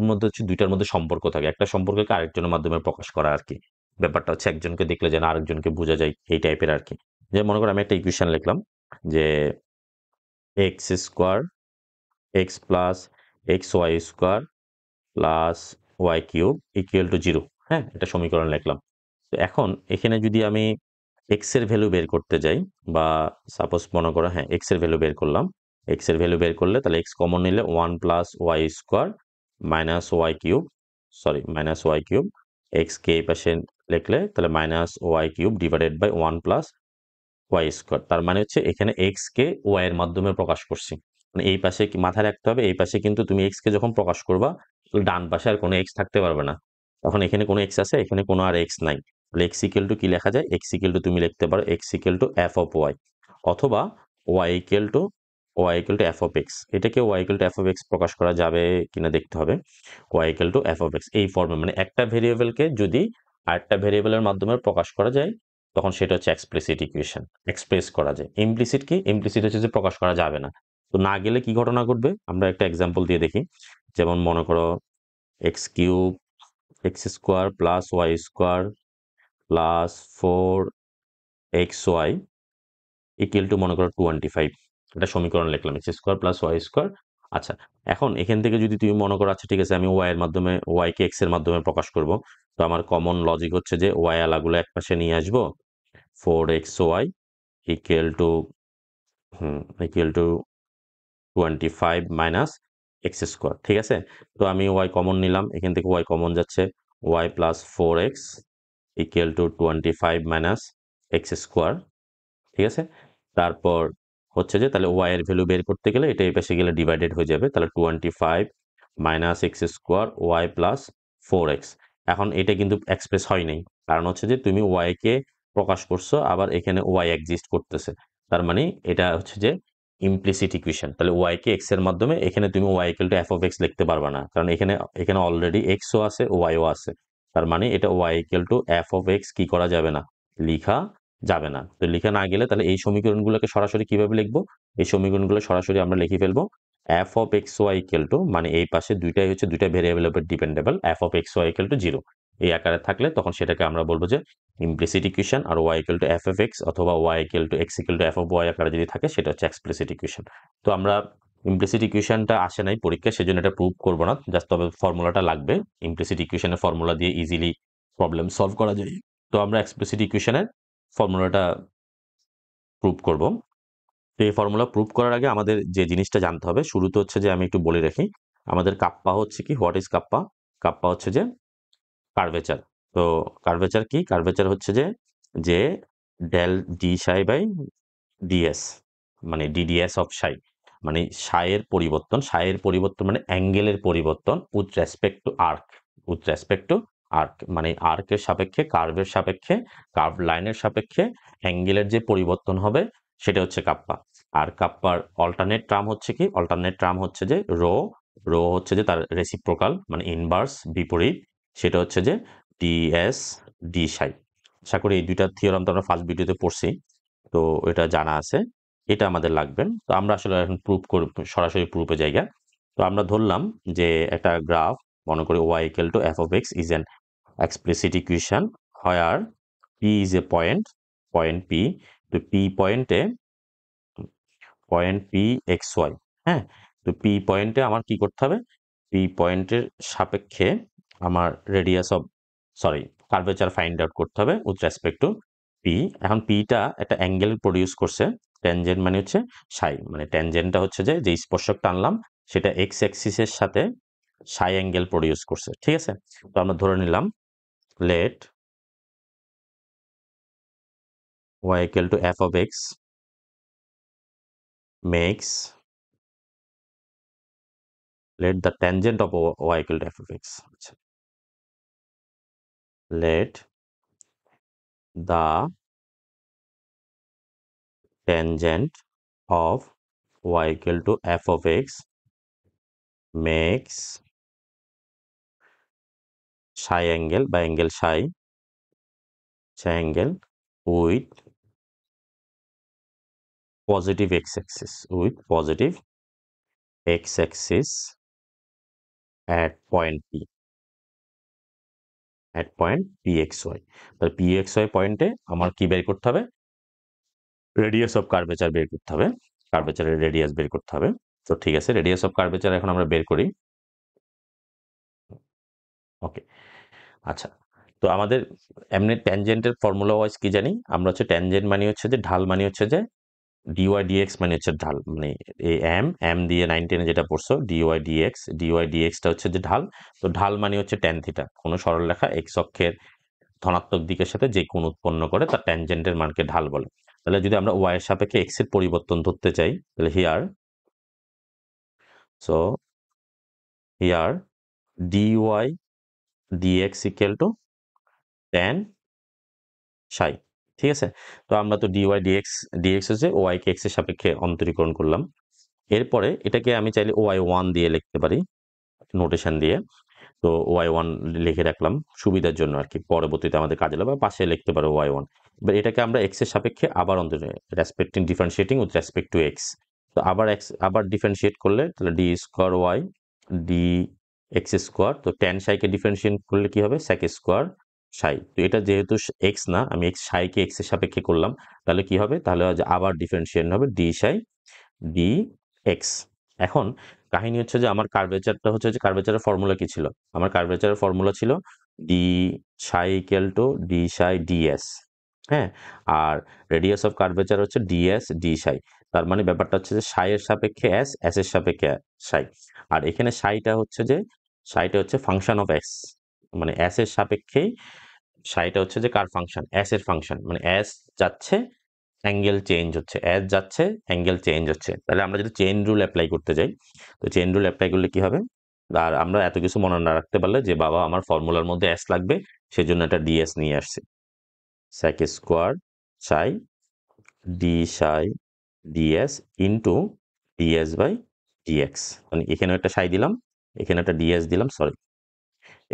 S1: মধ্যে হচ্ছে দুইটার মধ্যে সম্পর্ক থাকে, একটা সম্পর্ককে আরেকজনের মাধ্যমে প্রকাশ করা আর কি। ব্যাপারটা হচ্ছে একজনকে দেখলে যেন আরেকজনকে বোঝা যায়, এই টাইপের আর কি। যে মনে করো আমি একটা ইকুয়েশন লিখলাম যে x square, x plus x y square plus y cube equal to 0। হ্যাঁ, এটা সমীকরণ লিখলাম। তো এখন এখানে যদি আমি এক্স এর ভ্যালু বের করতে যাই, বা সাপোজ মনে করো, হ্যাঁ, এক্স এর ভ্যালু বের করলাম। এক্স এর ভ্যালু বের করলে তাহলে এক্স কমন নিলে 1 plus Y square minus Y cube, sorry minus Y cube. X কে এই পাশে লিখলে তাহলে minus Y cube divided by 1 plus Y square. তার মানে হচ্ছে এখানে এক্স কে ওয়াই এর মাধ্যমে প্রকাশ করছি। মানে এই পাশে মাথায় রাখতে হবে, এই পাশে কিন্তু তুমি এক্স কে যখন প্রকাশ করবা, ডান পাশে আর কোনো এক্স থাকতে পারবে না। তখন এখানে কোনো এক্স আছে, এখানে কোনো আর এক্স নাই। তাহলে এক্স ইকুয়াল টু কি লেখা যায়, এক্স ইকুয়াল টু তুমি লিখতে পারো X equal to F of Y, অথবা Y equal to F of X. এটাকে Y equal to F of X প্রকাশ করা যাবে কিনা দেখতে হবে। Y equal to F of X এই ফর্মে, মানে একটা ভেরিয়েবলকে যদি আরেকটা ভেরিয়েবলের মাধ্যমে প্রকাশ করা যায়, তখন সেটা হচ্ছে এক্সপ্লিসিট ইকুয়েশন, এক্সপ্রেস করা যায়। ইমপ্লিসিট কি, ইমপ্লিসিট হচ্ছে যে প্রকাশ করা যাবে না। তো না গেলে কি ঘটনা ঘটবে, আমরা একটা এক্সাম্পল দিয়ে দেখি। যেমন মনে করো x cube, x square plus Y square plus 4xy equal to মনে করো 25। এটা সমীকরণ লিখলাম, x square plus Y square. আচ্ছা, এখন এখান থেকে যদি তুমি মনে করো, আচ্ছা ঠিক আছে, আমি ওয়াই এর মাধ্যমে, ওয়াই কে এক্স এর মাধ্যমে প্রকাশ করব। তো আমার কমন লজিক হচ্ছে যে ওয়াই আলাগুলো এক পাশে নিয়ে আসবো। 4xy equal to, equal to 25 minus x square. ঠিক আছে, তো আমি ওয়াই কমন নিলাম, এখান থেকে ওয়াই কমন যাচ্ছে, y plus 4x equal to 25 minus x square. ঠিক আছে, তারপর হচ্ছে যে তাহলে ওয়াই এর ভ্যালু বের করতে গেলে এটা এই পাশে গেলে ডিভাইডেড হয়ে যাবে, তাহলে 25 minus x square y plus 4x। এখন এটা কিন্তু এক্সপ্রেস হয় নাই, কারণ হচ্ছে যে তুমি ওয়াই কে প্রকাশ করছো, আবার এখানে ওয়াই এক্সিস্ট করতেছে। তার মানে এটা হচ্ছে যে ইমপ্লিসিট ইকুয়েশন। তাহলে ওয়াই কে এক্স এর মাধ্যমে এখানে তুমি y equal to F of x লিখতে পারবে না, কারণ এখানে এখানে অলরেডি এক্সও আছে ওয়াইও আছে। তার মানে এটা y equal to F of x কি করা যাবে না, লিখা যাবে না। তো লিখা না গেলে তাহলে এই সমীকরণগুলোকে সরাসরি কিভাবে লিখবো, এই সমীকরণগুলো সরাসরি আমরা লিখে ফেলবো F of X Y equal to, মানে এই পাশে দুইটাই হচ্ছে দুইটা ভেরিয়েবলের উপর dependable, F of X Y equal to 0 এই আকারে থাকলে তখন সেটাকে আমরা বলবো যে ইমপ্লিসিট ইকুয়েশন। আর Y equal to F of X অথবা Y equal to X equal to F of Y আকারে যদি থাকে, সেটা হচ্ছে এক্সপ্লিসিট ইকুয়েশন। তো আমরা ইমপ্লিসিট ইকুয়েশনটা আসে নাই পরীক্ষায়, সেজন্য এটা প্রুভ করবো না, জাস্ট তবে ফর্মুলাটা লাগবে। ইমপ্লিসিট ইকুয়েশনের ফর্মুলা দিয়ে ইজিলি প্রবলেম সলভ করা যায়। তো আমরা এক্সপ্লিসিট ইকুয়েশনের ফর্মুলাটা প্রুভ করব। তো এই ফর্মুলা প্রুভ করার আগে আমাদের যে জিনিসটা জানতে হবে, শুরুতে হচ্ছে যে আমি একটু বলে রাখি, আমাদের কাপ্পা হচ্ছে কি, হোয়াট ইজ কাপ্পা। কাপ্পা হচ্ছে যে কার্ভেচার। তো কার্ভেচার কি, কার্ভেচার হচ্ছে যে যে del d psi by ds, মানে ডিডিএস অফ সাই, মানে সাইয়ের পরিবর্তন, সাইয়ের পরিবর্তন মানে অ্যাঙ্গেলের পরিবর্তন with respect to arc, with respect to arc, মানে আর্কের সাপেক্ষে, কার্ভের সাপেক্ষে, কার্ভ লাইনের সাপেক্ষে অ্যাঙ্গেলের যে পরিবর্তন হবে, সেটা হচ্ছে কাপ্পা। আর কাপ্পার অল্টারনেট টার্ম হচ্ছে কি, অল্টারনেট টার্ম হচ্ছে যে রো, রো হচ্ছে যে তার রেসিপ্রোকাল মানে ইনভার্স, বিপরীত, সেটা হচ্ছে যে ডিএস ডি সাই। আশা করি এই দুইটা থিওরাম তো আমরা ফার্স্ট ভিডিওতে পড়ছি, তো এটা জানা আছে, এটা আমাদের লাগবে। তো আমরা আসলে এখন প্রুফ করব, সরাসরি প্রুফে জায়গা। তো আমরা ধরলাম যে একটা গ্রাফ, মনে করি y equal to F of x is an explicit equation where P is a point, point P. তো পি পয়েন্টে, পয়েন্ট পি এক্স ওয়াই, হ্যাঁ। তো পি পয়েন্টে আমার কি করতে হবে, পি পয়েন্টের সাপেক্ষে আমার radius of, sorry, curvature find out করতে হবে উইথ রেসপেক্ট টু পি। এখন পিটা একটা অ্যাঙ্গেল প্রডিউস করছে, ট্যানজেন্ট মানে হচ্ছে সাই, মানে ট্যানজেন্টটা হচ্ছে যে যে স্পর্শক টানলাম সেটা এক্স অ্যাক্সিসের সাথে সাই অ্যাঙ্গেল প্রডিউস করছে। ঠিক আছে, তো আমরা ধরে নিলাম let y equal to F of x makes let the tangent of y equal to f of x. আচ্ছা, let the tangent of y equal to f of x makes psi angle বা angle psi angle with positive x axis at point p pxy। তাহলে pxy পয়েন্টে আমার কি বের করতে হবে? Radius of curvature বের করতে হবে, কার্ভেচারের রেডিয়াস বের করতে হবে। তো ঠিক আছে, রেডিয়াস অফ কার্ভেচার এখন আমরা বের করি। ওকে, আচ্ছা, তো আমাদের এমনি ট্যানজেন্টের ফর্মুলা ওয়াইজ কি জানি আমরা? হচ্ছে ট্যানজেন্ট মানে হচ্ছে যে ঢাল, মানে হচ্ছে যে ডিওয়াই ডিএক্স মানে হচ্ছে ঢাল, মানে এই এম দিয়ে 9-10 যেটা পড়ছো ডিওয়াই ডিএক্সটা হচ্ছে যে ঢাল। তো ঢাল মানে হচ্ছে ট্যান থিটা, কোনো সরলরেখা এক্স অক্ষের ধনাত্মক দিকের সাথে যে কোণ উৎপন্ন করে তার ট্যানজেন্টের মানকে ঢাল বলে। তাহলে যদি আমরা ওয়াই এর সাপেক্ষে এক্স এর পরিবর্তন ধরতে চাই, তাহলে here dy dx equal to tan psi. ঠিক আছে, তো আমরা তো ডিওয়াই ডিএক্স হচ্ছে ওয়াই কে এক্স এর সাপেক্ষে অন্তরীকরণ করলাম। এরপরে এটাকে আমি চাইলে ওয়াই ওয়ান দিয়ে লিখতে পারি, নোটেশন দিয়ে। তো ওয়াই ওয়ান লিখে রাখলাম সুবিধার জন্য আর কি, পরবর্তীতে আমাদের কাজে লাগবে। পাশে লিখতে পারো ওয়াই ওয়ান। এবার এটাকে আমরা এক্স এর সাপেক্ষে আবার respecting differentiating with respect to x. তো আবার ডিফারেন্সিয়েট করলে তাহলে d square y d x square. তো ট্যান সাইকে ডিফারেন্সিয়েট করলে কি হবে? সেক স্কোয়ার সাই। তো এটা যেহেতু এক্স না, আমি এক্স সাইকে এক্স এর সাপেক্ষে করলাম, তাহলে কি হবে? তাহলে আবার ডিফারেন্সিয়েট হবে ডি সাই ডি এক্স। এখন কাহিনী হচ্ছে যে আমার কার্ভেচারটা হচ্ছে যে কার্ভেচারের ফর্মুলা কি ছিল? আমার কার্ভেচারের ফর্মুলা ছিল ডি সাই equal two D psi DS. হ্যাঁ, আর রেডিয়াস অফ কার্ভেচার হচ্ছে ডিএস ডি সাই। তার মানে ব্যাপারটা হচ্ছে যে সাই এর সাপেক্ষে এস, এস এর সাপেক্ষে সাই। আর এখানে সাইটা হচ্ছে ফাংশন অফ এক্স, মানে এস এর সাপেক্ষেই সাইটা হচ্ছে যে কার ফাংশন? এস এর ফাংশন। মানে এস যাচ্ছে, অ্যাঙ্গেল চেঞ্জ হচ্ছে, এস যাচ্ছে, অ্যাঙ্গেল চেঞ্জ হচ্ছে। তাহলে আমরা যদি চেইন রুল অ্যাপ্লাই করতে যাই, তো চেইন রুল অ্যাপ্লাই করলে কি হবে? আর আমরা এত কিছু মনে না রাখতে পারলে যে বাবা আমার ফর্মুলার মধ্যে এস লাগবে, সেজন্য একটা ডিএস নিয়ে আসছে। sec square psi d psi ds into ds by dx. মানে এখানে একটা সাই দিলাম, এখানে একটা ডিএস দিলাম, সরি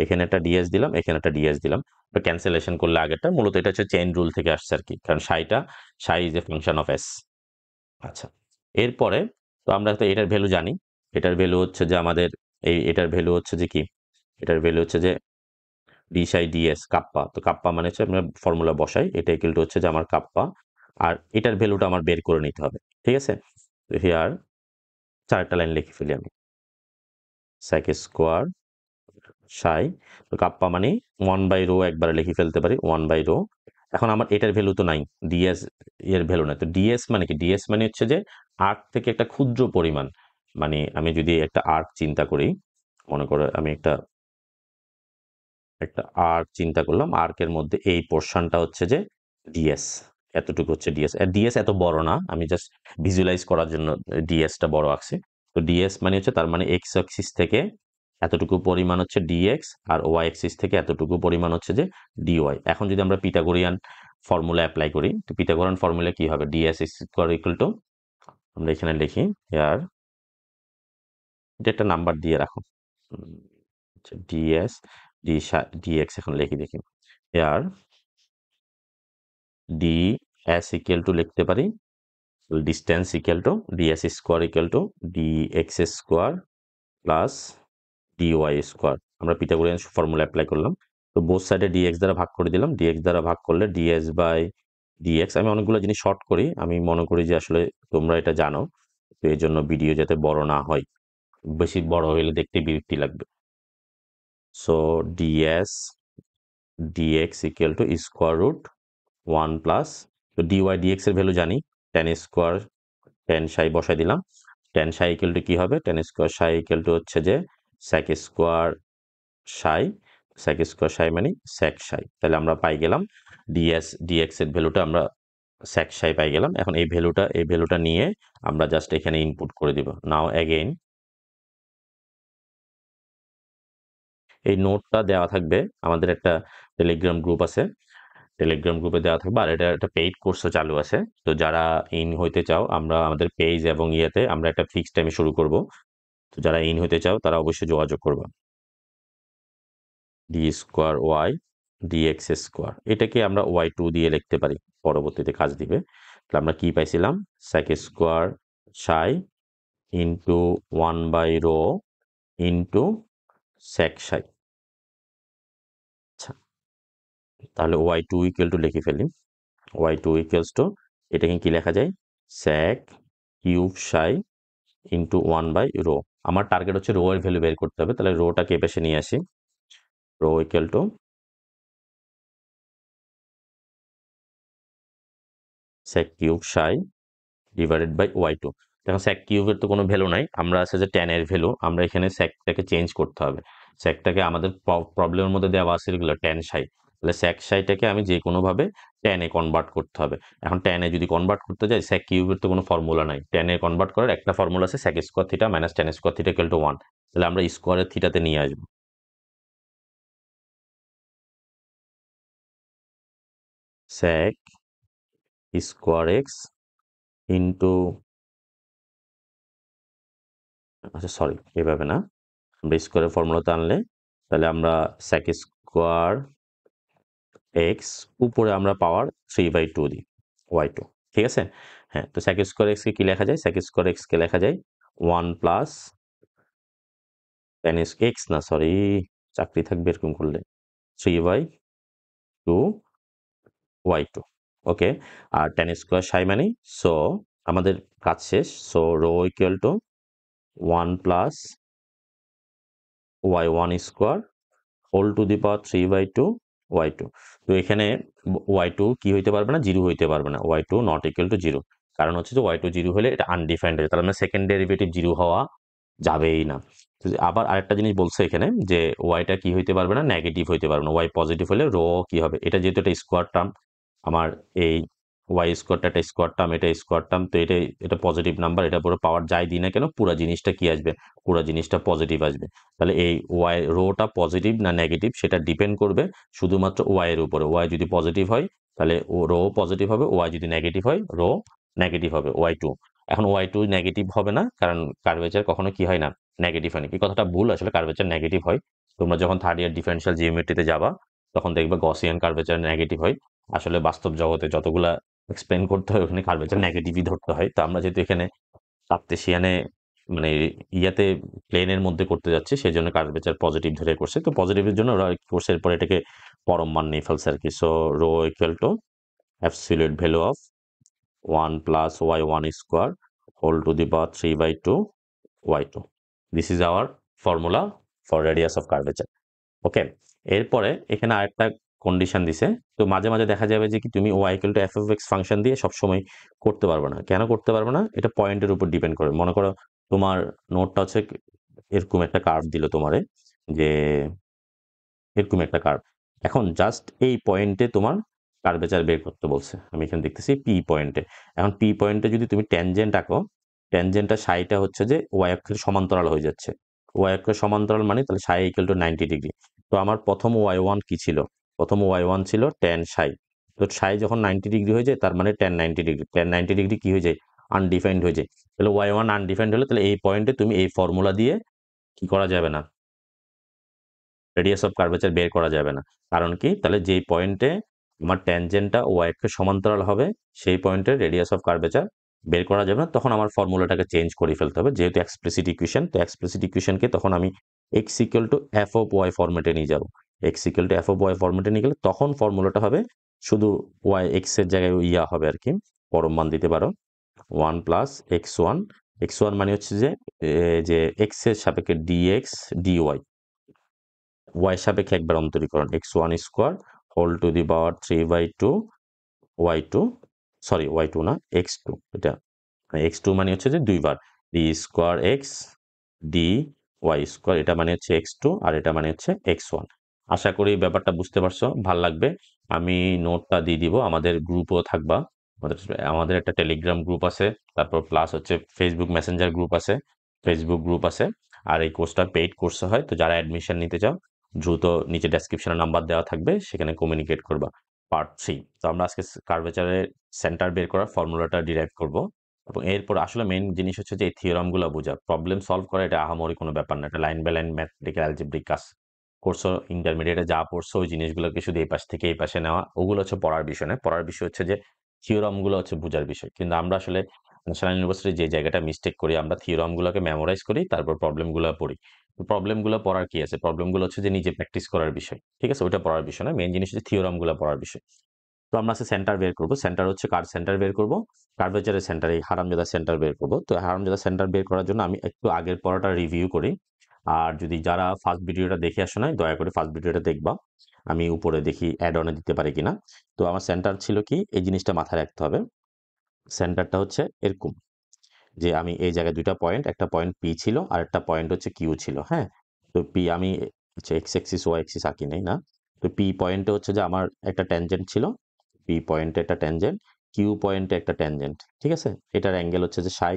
S1: এখানে একটা ডিএস দিলাম, এখানে একটা ডিএস দিলাম। ক্যান্সেলেশন করলে আগেরটা, মূলত এটা হচ্ছে চেইন রুল থেকে আসছে আর কি, কারণ সাই is a function of S. আচ্ছা, এরপরে তো আমরা তো এটার ভ্যালু জানি। এটার ভ্যালু হচ্ছে যে আমাদের এটার ভ্যালু হচ্ছে যে কি? এটার ভ্যালু হচ্ছে যে ডি সাই ডিএস কাপ্পা। তো কাপ্পা মানে হচ্ছে আমরা ফর্মুলা বসাই, এটা ইকুয়াল টু হচ্ছে যে আমার কাপ্পা। আর এটার ভ্যালুটা আমার বের করে নিতে হবে। ঠিক আছে, তো হিয়ার চারটা লাইন লিখে ফেলি আমি। sec স্কোয়ার সাই, তো কাপ্পা মানে 1/ρ একবারে লিখে ফেলতে পারি, 1/ρ। এখন আমার এটার ভ্যালু তো নাই, ডিএস এর ভ্যালু নাই। তো ডিএস মানে কি? ডিএস মানে হচ্ছে যে আর্ক থেকে একটা ক্ষুদ্র পরিমাণ। মানে আমি যদি একটা আর্ক চিন্তা করি, মনে করো আমি একটা একটা আর্ক চিন্তা করলাম, আর্কের মধ্যে এই পোর্শনটা হচ্ছে যে ডিএস, এতটুকু হচ্ছে ডিএস। ডিএস এত বড় না, আমি জাস্ট ভিজুয়ালাইজ করার জন্য ডিএসটা বড় আঁকছি। তো ডিএস মানে হচ্ছে তার মানে এক্স অ্যাক্সিস থেকে এতটুকু পরিমাণ হচ্ছে ডিএক্স, আর ওয়াই অ্যাক্সিস থেকে এতটুকু পরিমাণ হচ্ছে যে ডিওয়াই। এখন যদি আমরা পিথাগোরিয়ান ফর্মুলা অ্যাপ্লাই করি, তো পিথাগোরিয়ান ফর্মুলা কি হবে? ডিএস ইকুয়াল টু, আমরা এখানে লিখি ইয়ার, এটা একটা নাম্বার দিয়ে রাখো, ডিএস ডিএক্স এখন লিখি দেখি। Here d s equal to লিখতে পারি distance equal to ds square equal to dx square plus dy square. আমরা পিথাগোরিয়ান ফর্মুলা অ্যাপ্লাই করলাম। তো বোথ সাইডে ডিএক্স দ্বারা ভাগ করে দিলাম, ডিএক্স দ্বারা ভাগ করলে ডিএস বাই ডিএক্স। আমি অনেকগুলো জিনিস শর্ট করি, আমি মনে করি যে আসলে তোমরা এটা জানো, তো এই জন্য ভিডিও যাতে বড় না হয়, বেশি বড় হইলে দেখতে বিরক্তি লাগবে। So ds dx equal to square root 1 plus, তো ডিওয়াই ডিএক্স এর ভ্যালু জানি, ট্যান স্কোয়ার ট্যান সাই বসাই দিলাম। ট্যান সাই ইকুয়াল টু কি হবে? Tan square psi equal to হচ্ছে যে sec square psi, sec square psi মানে স্যাক সাই। তাহলে আমরা পাই গেলাম ডিএস ডিএক্স এর ভ্যালুটা আমরা স্যাক সাই পাই গেলাম। এখন এই ভ্যালুটা নিয়ে আমরা জাস্ট এখানে ইনপুট করে দিব। নাও অ্যাগেইন এই নোটটা দেওয়া থাকবে, আমাদের একটা টেলিগ্রাম গ্রুপ আছে, টেলিগ্রাম গ্রুপে দেওয়া থাকবে, আর এটা একটা পেইড কোর্সও চালু আছে। তো যারা ইন হইতে চাও, আমরা আমাদের পেজ এবং ইয়েতে আমরা একটা ফিক্সড টাইমে শুরু করব। তো যারা ইন হইতে চাও তারা অবশ্যই যোগাযোগ করবে। D square y dx square, এটাকে আমরা ওয়াই টু দিয়ে লিখতে পারি, পরবর্তীতে কাজ দিবে। তাহলে আমরা কি পাইছিলাম, সেক স্কোয়ার সাই ইন্টু 1/রো ইন্টু সেক সাই। আচ্ছা, তাহলে ওয়াই টু ইকুয়াল টু লিখে ফেলি, ওয়াই টু ইকুয়ালস টু, এটাকে কি লেখা যায়, সেক কিউব সাই ইন্টু 1/রো। আমার টার্গেট হচ্ছে রো এর ভ্যালু বের করতে হবে, তাহলে রোটাকে এ পাশে নিয়ে আসি, rho equal to sec cube psi divided by y two. দেখো সেক কিউবের তো কোনো ভ্যালু নাই, আমরা আছে যে ট্যান এর ভ্যালু, আমরা এখানে সেকটাকে চেঞ্জ করতে হবে। সেকটাকে আমাদের প্রবলেমের মধ্যে দেওয়া আছে এগুলো ট্যান সাই, তাহলে সেক সাইটাকে আমি যে কোনোভাবে ট্যানে কনভার্ট করতে হবে। এখন ট্যানে যদি কনভার্ট করতে যাই, সেক কিউবের তো কোনো ফর্মুলা নাই, ট্যানে কনভার্ট করার একটা ফর্মুলা আছে, sec square theta minus tan square theta equal to 1। তাহলে আমরা স্কোয়ারের থিটাতে নিয়ে আসবো, সেক স্কোয়ার এক্স ইন্টু, আচ্ছা সরি এভাবে না, আমরা স্কোয়ারের ফর্মুলাতে আনলে তাহলে আমরা সেক স্কোয়ার এক্স উপরে আমরা পাওয়ার 3/2 দিই, ওয়াই টু, ঠিক আছে। হ্যাঁ, তো সেক স্কোয়ার এক্স কে কি লেখা যায়, সেক স্কোয়ার এক্স কে লেখা যায় 1 প্লাস টেন এক্স না সরি, চাকরি থাকবে এরকম করলে, 3/2 ওয়াই টু। ওকে, আর টেন স্কোয়ার সাই মানে, সো আমাদের কাজ শেষ। So rho equal to 1 plus Y one square whole to the power 3/2 Y two. তো এখানে ওয়াই টু কি হইতে পারবে না, জিরো হইতে পারবে না, y two not equal to zero. কারণ হচ্ছে যে ওয়াই টু জিরো হলে এটা আনডিফাইন্ড হয়ে যায়, তাহলে মানে সেকেন্ড ডেরিভেটিভ জিরো হওয়া যাবেই না। তো আবার আরেকটা জিনিস বলছে এখানে যে ওয়াইটা কি হইতে পারবে না, নেগেটিভ হইতে পারবে না। ওয়াই পজিটিভ হলে রো কি হবে, এটা যেহেতু এটা স্কোয়ার টার্ম, আমার এই ওয়াই স্কোয়ারটা একটা স্কোয়ার টার্ম, এটা স্কোয়ার টার্ম, তো এটা পজিটিভ নাম্বার, এটা পুরো পাওয়ার যাই দিই না কেন পুরো জিনিসটা কি আসবে, পুরো জিনিসটা পজিটিভ আসবে। তাহলে এই ওয়াই রোটা পজিটিভ না নেগেটিভ সেটা ডিপেন্ড করবে শুধুমাত্র ওয়াই এর উপরে। ওয়াই যদি পজিটিভ হয় তাহলে ও রো পজিটিভ হবে, ওয়াই যদি নেগেটিভ হয় রো নেগেটিভ হবে, ওয়াই টু। এখন ওয়াই টু নেগেটিভ হবে না, কারণ কার্ভেচার কখনো কি হয় না, নেগেটিভ হয় না। এই কথাটা ভুল, আসলে কার্ভেচার নেগেটিভ হয়। তোমরা যখন থার্ড ইয়ার ডিফারেন্সিয়াল জিওমেট্রিতে যাবা তখন দেখবে গসিয়ান কার্ভেচার নেগেটিভ হয়। আসলে বাস্তব জগতে যতগুলা এক্সপ্লেন করতে হয় ওখানে কার্ভেচার নেগেটিভই ধরতে হয়। তো আমরা যেহেতু এখানে কার্তেশিয়ানে মানে ইয়াতে প্লেনের মধ্যে করতে যাচ্ছে, সেই জন্য কার্ভেচার পজিটিভ ধরে করছে। তো পজিটিভের জন্য ওরা কোর্সের পরে এটাকে পরম মান নিয়ে ফেলছে আর কি। So rho equal to absolute value of 1 plus Y one square whole to the power 3/2 Y two. This is our formula for radius of curvature. Okay, এরপরে এখানে আরেকটা কন্ডিশন দিছে। তো মাঝে মাঝে দেখা যাবে যে কি তুমি y equal to F of x function দিয়ে সবসময় করতে পারবে না। কেন করতে পারবে না, এটা পয়েন্টের উপর ডিপেন্ড করে। মনে করো তোমার নোটটা হচ্ছে এরকম একটা কার্ভ দিল তোমারে, যে এরকম একটা কার্ভ, এখন জাস্ট এই পয়েন্টে তোমার কার্ভেচার বের করতে বলছে। আমি এখানে দেখতেছি পি পয়েন্টে। এখন পি পয়েন্টে যদি তুমি ট্যানজেন্ট আঁকো, ট্যানজেন্টটা সাইটা হচ্ছে যে ওয়াই অক্ষের সমান্তরাল হয়ে যাচ্ছে। ওয়াই অক্ষের সমান্তরাল মানে তাহলে সাই ইকুয়াল টু 90 ডিগ্রি। তো আমার প্রথম ওয়াই ওয়ান কি ছিল, প্রথম ওয়াই ওয়ান ছিল ট্যান সাই। তো সাই যখন 90 ডিগ্রি হয়ে যায় তার মানে ট্যান 90 ডিগ্রি, ট্যান 90 ডিগ্রি কি হয়ে যায়, আনডিফাইন্ড হয়ে যায়। তাহলে ওয়াই ওয়ান আনডিফাইন্ড হলে তাহলে এই পয়েন্টে তুমি এই ফর্মুলা দিয়ে কি করা যাবে না, রেডিয়াস অফ কার্ভেচার বের করা যাবে না। কারণ কি, তাহলে যেই পয়েন্টে আমার ট্যানজেন্টটা ওয়াই অক্ষের সমান্তরাল হবে সেই পয়েন্টে রেডিয়াস অফ কার্ভেচার বের করা যাবে না। তখন আমার ফর্মুলাটাকে চেঞ্জ করে ফেলতে হবে, যেহেতু এক্সপ্লিসিট ইকুয়েশন। তো এক্সপ্লিসিট ইকুয়েশনকে তখন আমি X equal to F of Y ফর্মেটে নিয়ে যাব। X equal to F of Y ফর্মেটে নিয়ে গেলে তখন ফর্মুলাটা হবে শুধু ওয়াই এক্স এর জায়গায় ইয়া হবে আর কি, পরম মান দিতে পারো 1 plus x one. X one মানে হচ্ছে যে এক্স এর সাপেক্ষে ডিএক্স ডিওয়াই, ওয়াই সাপেক্ষে একবার অন্তরীকরণ x one square whole to the power 3/2 Y two, sorry y two না এক্স টু, এটা এক্স টু মানে হচ্ছে যে দুইবার d square x d y square, এটা মানে হচ্ছে এক্স টু আর এটা মানে হচ্ছে এক্স ওয়ান। আশা করি ব্যাপারটা বুঝতে পারছো, ভাল লাগবে। আমি নোটটা দিয়ে দিব, আমাদের গ্রুপও থাকবা। আমাদের আমাদের একটা টেলিগ্রাম গ্রুপ আছে, তারপর প্লাস হচ্ছে ফেসবুক মেসেঞ্জার গ্রুপ আছে, ফেসবুক গ্রুপ আছে। আর এই কোর্সটা পেইড কোর্স হয়, তো যারা অ্যাডমিশন নিতে চাও দ্রুত নিচে ডেসক্রিপশনে নাম্বার দেওয়া থাকবে, সেখানে কমিউনিকেট করবা। পার্ট 3, তো আমরা আজকে কার্ভেচারের সেন্টার বের করার ফর্মুলাটা ডিরাইভ করব, এবং এরপর আসলে মেইন জিনিস হচ্ছে যে এই থিওরামগুলো বোঝা, প্রবলেম সলভ করা এটা আহামরি কোনো ব্যাপার না, এটা line by line mathematical algebraic কাজ করছো, ইন্টারমিডিয়েটে যা পড়ছো ওই জিনিসগুলোকে শুধু এই পাশ থেকে এই পাশে নেওয়া, ওগুলো হচ্ছে পড়ার বিষয় না, পড়ার বিষয় হচ্ছে যে থিওরামগুলো হচ্ছে বোঝার বিষয়। কিন্তু আমরা আসলে ন্যাশনাল ইউনিভার্সিটি যে জায়গাটা মিস্টেক করি, আমরা থিওরামগুলোকে মেমোরাইজ করি, তারপর প্রবলেমগুলো পড়ি। প্রবলেমগুলো পড়ার কি আছে, প্রবলেমগুলো হচ্ছে যে নিজে প্র্যাকটিস করার বিষয়, ঠিক আছে, ওইটা পড়ার বিষয় না, মেইন জিনিস হচ্ছে থিওরামগুলো পড়ার বিষয়। তো আমরা আজকে সেন্টার বের করব, সেন্টার হচ্ছে কার সেন্টার বের করব, কার্ভেচারের সেন্টার, এই হারামজাদা সেন্টার বের করব। তো হারামজাদা সেন্টার বের করার জন্য আমি একটু আগের পড়াটা রিভিউ করি। আর যদি যারা ফার্স্ট ভিডিওটা দেখে আসো নাই, দয়া করে ফার্স্ট ভিডিওটা দেখবা, আমি উপরে দেখি অ্যাড অনে দিতে পারি কিনা। তো আমার সেন্টার ছিল কি, এই জিনিসটা মাথায় রাখতে হবে, সেন্টারটা হচ্ছে এরকম, যে আমি এই জায়গায় দুইটা পয়েন্ট, একটা পয়েন্ট পি ছিল আর একটা পয়েন্ট হচ্ছে কিউ ছিল, হ্যাঁ। তো পি আমি হচ্ছে এক্স এক্সিস ওয়াই এক্সিস আঁকি নাই না। তো পি পয়েন্টে হচ্ছে যে আমার একটা ট্যানজেন্ট ছিল, পি পয়েন্টে একটা ট্যানজেন্ট, কিউ পয়েন্টে একটা ট্যানজেন্ট, ঠিক আছে। এটার অ্যাঙ্গেল হচ্ছে যে সাই,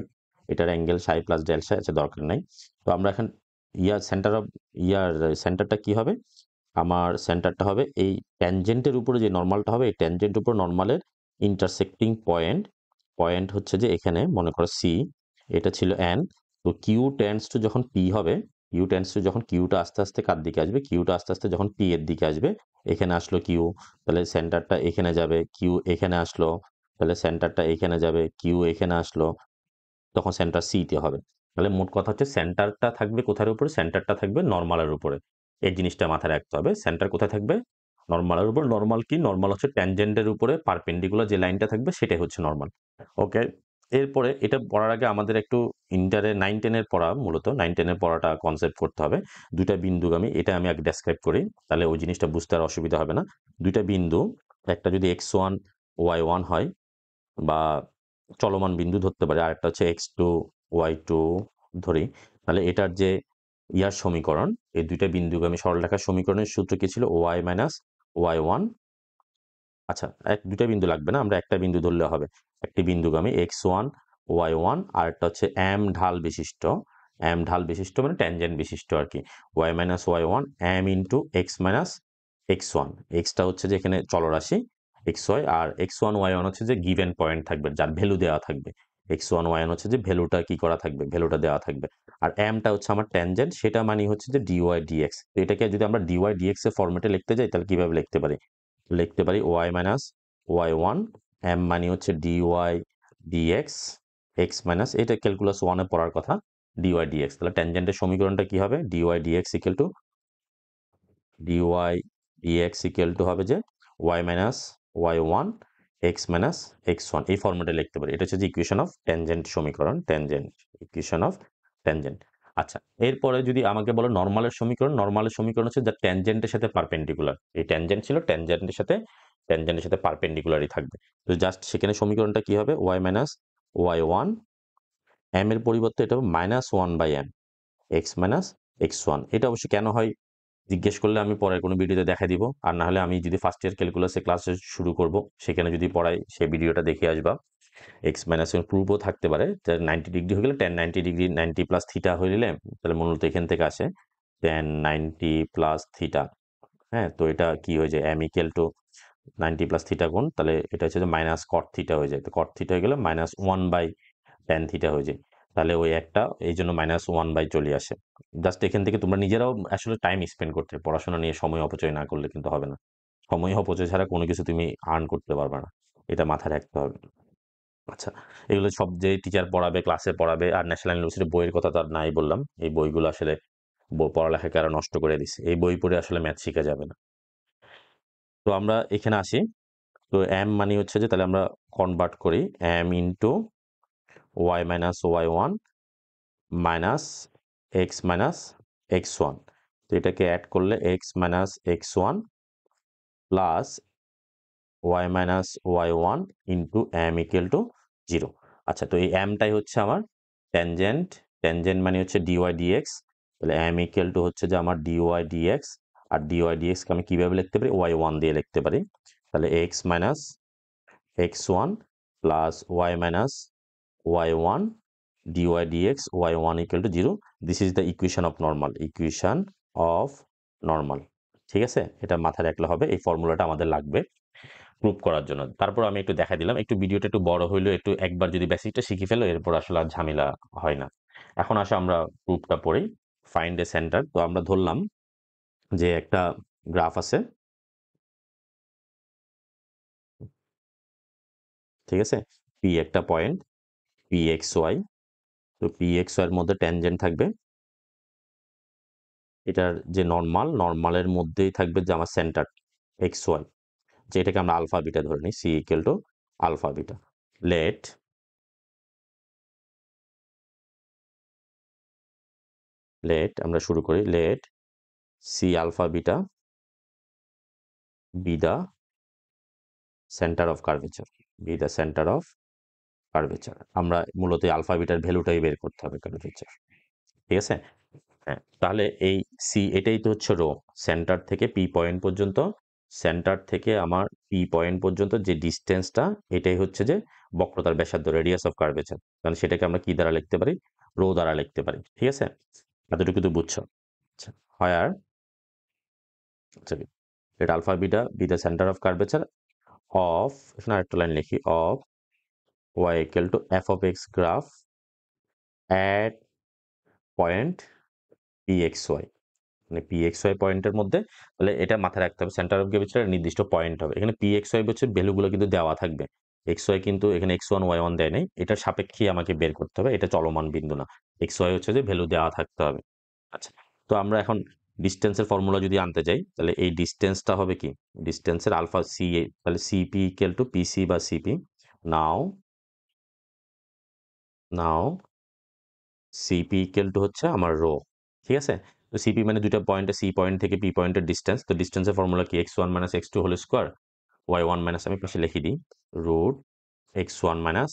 S1: এটার অ্যাঙ্গেল সাই প্লাস ডেল সাই, আছে দরকার নাই। তো আমরা এখন ইয়ার সেন্টার অফ ইয়ার সেন্টারটা কি হবে, আমার সেন্টারটা হবে এই ট্যানজেন্টের উপরে যে নর্মালটা হবে, এই ট্যানজেন্টের উপর নর্মালের ইন্টারসেক্টিং পয়েন্ট, পয়েন্ট হচ্ছে যে এখানে মনে করো সি, এটা ছিল এন। তো কিউ টেন্ডস টু যখন পি হবে, কিউ টেন্ডস টু যখন কিউটা আস্তে আস্তে কার দিকে আসবে, কিউটা আস্তে আস্তে যখন পি এর দিকে আসবে, এখানে আসলো কিউ, তাহলে সেন্টারটা এখানে যাবে, কিউ এখানে আসলো, তাহলে সেন্টারটা এখানে যাবে, কিউ এখানে আসলো, তখন সেন্টার সি তে হবে। তাহলে মোট কথা হচ্ছে সেন্টারটা থাকবে কোথার উপরে, সেন্টারটা থাকবে নর্মালের উপরে, এই জিনিসটা মাথায় রাখতে হবে। সেন্টার কোথায় থাকবে, নর্মালের উপর। নর্মাল কি, নর্মাল হচ্ছে ট্যানজেন্টের উপরে পারপেন্ডিকুলার যে লাইনটা থাকবে সেটাই হচ্ছে নর্মাল। ওকে, এরপরে এটা পড়ার আগে আমাদের একটু ইন্টারে 9-10 পড়া, মূলত 9-10 পড়াটা কনসেপ্ট করতে হবে। দুইটা বিন্দুগামী, এটা আমি আগে ডেসক্রাইব করি, তাহলে ওই জিনিসটা বুঝতে আর অসুবিধা হবে না। দুইটা বিন্দু, একটা যদি x1 y1 হয় বা চলমান বিন্দু ধরতে পারি, আরেকটা হচ্ছে x2 y2 ধরি, তাহলে এটার যে ইয়ার সমীকরণ, এই দুইটা বিন্দুগামী সরলরেখার সমীকরণের সূত্র কি ছিল, y মাইনাস y1, আচ্ছা দুইটা বিন্দু লাগবে না, আমরা একটা বিন্দু ধরলে হবে, একটি বিন্দুগামী x1 y1, আর একটা হচ্ছে m ঢাল বিশিষ্ট, m ঢাল বিশিষ্ট মানে ট্যানজেন্ট বিশিষ্ট আর কি, y minus y1 m into x minus x1, extra হচ্ছে যে এখানে চলরাশি xy, আর x1 y1 হচ্ছে যে গিভেন পয়েন্ট থাকবে, যার ভ্যালু দেওয়া থাকবে, x1 y1 হচ্ছে যে ভ্যালুটা কি করা থাকবে, ভ্যালুটা দেওয়া থাকবে। আর mটা হচ্ছে আমার ট্যানজেন্ট, সেটা মানে হচ্ছে যে dy dx। তো এটাকে যদি আমরা dy dx এর ফরম্যাটে লিখতে যাই, তাহলে কিভাবে লিখতে পারি, লিখতে পারি y মাইনাস y1, m মানে হচ্ছে dy dx, x মাইনাস, এটা ক্যালকুলাস 1 এ পড়ার কথা, dy dx। তাহলে ট্যানজেন্টের সমীকরণটা কি হবে, dy dx equal to dy dx equal to হবে যে y minus y1 x minus x1, এই ফরম্যাটে লিখতে পারি। এটা হচ্ছে যে ইকুয়েশন অফ ট্যানজেন্ট সমীকরণ, ট্যানজেন্ট ইকুয়েশন অফ ট্যানজেন্ট। আচ্ছা, এরপরে যদি আমাকে বলো নরমালের সমীকরণ, নরমালের সমীকরণ হচ্ছে যা ট্যানজেন্টের সাথে পারপেন্ডিকুলার, এই ট্যানজেন্ট ছিল, ট্যানজেন্টের সাথে পারপেন্ডিকুলারই থাকবে। তো জাস্ট সেখানে সমীকরণটা কি হবে, y মাইনাস y1, m এর পরিবর্তে এটা হবে minus 1 by m, x minus x1। এটা অবশ্যই কেন হয় জিজ্ঞেস করলে আমি পরের কোনো ভিডিওতে দেখা দিব, আর না হলে আমি যদি ফার্স্ট ইয়ার ক্যালকুলাসে ক্লাসে শুরু করব, সেখানে যদি পড়াই সেই ভিডিওটা দেখে আসবা। এক্স মাইনাস এর প্রুফও থাকতে পারে, 90 ডিগ্রি হয়ে গেলে 10 90 ডিগ্রি 90 প্লাস থিটা হয়ে গেলে, তাহলে মূলত এখান থেকে আসে 10 90 প্লাস থিটা, হ্যাঁ। তো এটা কি হয়ে যায়, m equal to 90 plus theta গুণ, তাহলে এটা হচ্ছে যে মাইনাস কট থিটা হয়ে যায়। তো কট থিটা হয়ে গেলে মাইনাস 1/10 থিটা হয়ে যায়, তাহলে ওই একটা এই জন্য মাইনাস 1 চলে আসে। জাস্ট এখান থেকে তোমরা নিজেরাও আসলে টাইম স্পেন্ড করতে, পড়াশোনা নিয়ে সময় অপচয় না করলে কিন্তু হবে না, সময় অপচয় ছাড়া কোনো কিছু তুমি আর্ন করতে পারবে না, এটা মাথায় রাখতে হবে। আচ্ছা, এগুলো সব যে টিচার পড়াবে, ক্লাসে পড়াবে, আর ন্যাশনাল ইউনিভার্সিটির বইয়ের কথা তো আর নাই বললাম, এই বইগুলো আসলে পড়ালেখাকে আরো নষ্ট করে দিচ্ছে, এই বই পড়ে আসলে ম্যাথ শেখা যাবে না। তো আমরা এখানে আসি, তো m মানে হচ্ছে যে, তাহলে আমরা কনভার্ট করি m into y minus y1 minus x minus x1, তো এটাকে অ্যাড করলে x minus x1 plus y minus y1 into m equal to 0। আচ্ছা, তো এই mটাই হচ্ছে আমার ট্যানজেন্ট, ট্যানজেন্ট মানে হচ্ছে dy dx, তাহলে m ইকুয়াল টু হচ্ছে যে আমার dy dx, আর dy dx কে আমি কিভাবে লিখতে পারি, y1 দিয়ে লিখতে পারি, তাহলে x minus x1 plus y minus y1 dy dx y1 equal to 0. This is the equation of normal, equation of normal. ঠিক আছে, এটা মাথায় রাখলে হবে, এই ফর্মুলাটা আমাদের লাগবে প্রুভ করার জন্য। তারপর আমি একটু দেখা দিলাম, একটু ভিডিওটা একটু বড় হইলেও একটু একবার যদি বেসিকটা শিখে ফেলো এরপর আসলে আর ঝামেলা হয় না। এখন আসো আমরা প্রুফটা পড়ি। ফাইন্ড এ সেন্টার, তো আমরা ধরলাম যে একটা গ্রাফ আছে, ঠিক আছে, পি একটা পয়েন্ট, পি এক্স ওয়াই, তো পি এক্স ওয়াই এর মধ্যে ট্যানজেন্ট থাকবে, এটার যে নর্মালের মধ্যেই থাকবে যে আমার সেন্টার এক্স ওয়াই, যেটাকে আমরা আলফা বিটা ধরে নিই, C equal to alpha beta. Let আমরা শুরু করি, let C alpha beta be the centre of curvature, be the centre of curvature. আমরা মূলত আলফা বিটার ভ্যালুটাই বের করতে হবে কার্ভেচার, ঠিক আছে। হ্যাঁ, তাহলে এই সি এটাই তো হচ্ছে রো, সেন্টার থেকে পি পয়েন্ট পর্যন্ত, সেন্টার থেকে আমার পি পয়েন্ট পর্যন্ত যে ডিস্টেন্সটা, এটাই হচ্ছে যে বক্রতার ব্যাসার্ধ, রেডিয়াস অফ কার্ভেচার। তাহলে সেটাকে আমরা কি দ্বারা লিখতে পারি, রো দ্বারা লিখতে পারি, ঠিক আছে। এতটুকু তো বুঝছো। আচ্ছা, হোয়ার, আচ্ছা, এটা alpha beta be the centre of curvature of, এখানে আরেকটা লাইন লিখি, of y equal to F of x graph at point P x y, মানে পি এক্স ওয়াই পয়েন্টের মধ্যে। তাহলে এটা মাথায় রাখতে হবে, সেন্টার অফ গ্র্যাভিটির নির্দিষ্ট পয়েন্ট হবে। এখানে পি এক্স ওয়াই হচ্ছে ভ্যালুগুলো কিন্তু দেওয়া থাকবে, এক্স ওয়াই কিন্তু এখানে এক্স ওয়ান ওয়াই ওয়ান দেয় নাই, এটার সাপেক্ষে আমাকে বের করতে হবে, এটা চলমান বিন্দু না, এক্স ওয়াই হচ্ছে যে ভ্যালু দেওয়া থাকতে হবে। আচ্ছা, তো আমরা এখন ডিস্টেন্সের ফর্মুলা যদি আনতে যাই, তাহলে এই ডিস্টেন্সটা হবে কি, ডিস্টেন্সের আলফা সি, তাহলে সিপি ইকুয়াল টু পিসি বা CP. Now now CP equal to হচ্ছে আমার রো, ঠিক আছে। তো সিপি মানে দুইটা পয়েন্টে, সি পয়েন্ট থেকে পি পয়েন্টের ডিস্টেন্স, তো ডিস্টেন্সের ফর্মুলা কি, x one minus x two whole square, y one minus, আমি পাশে লিখে দিই, root x one minus,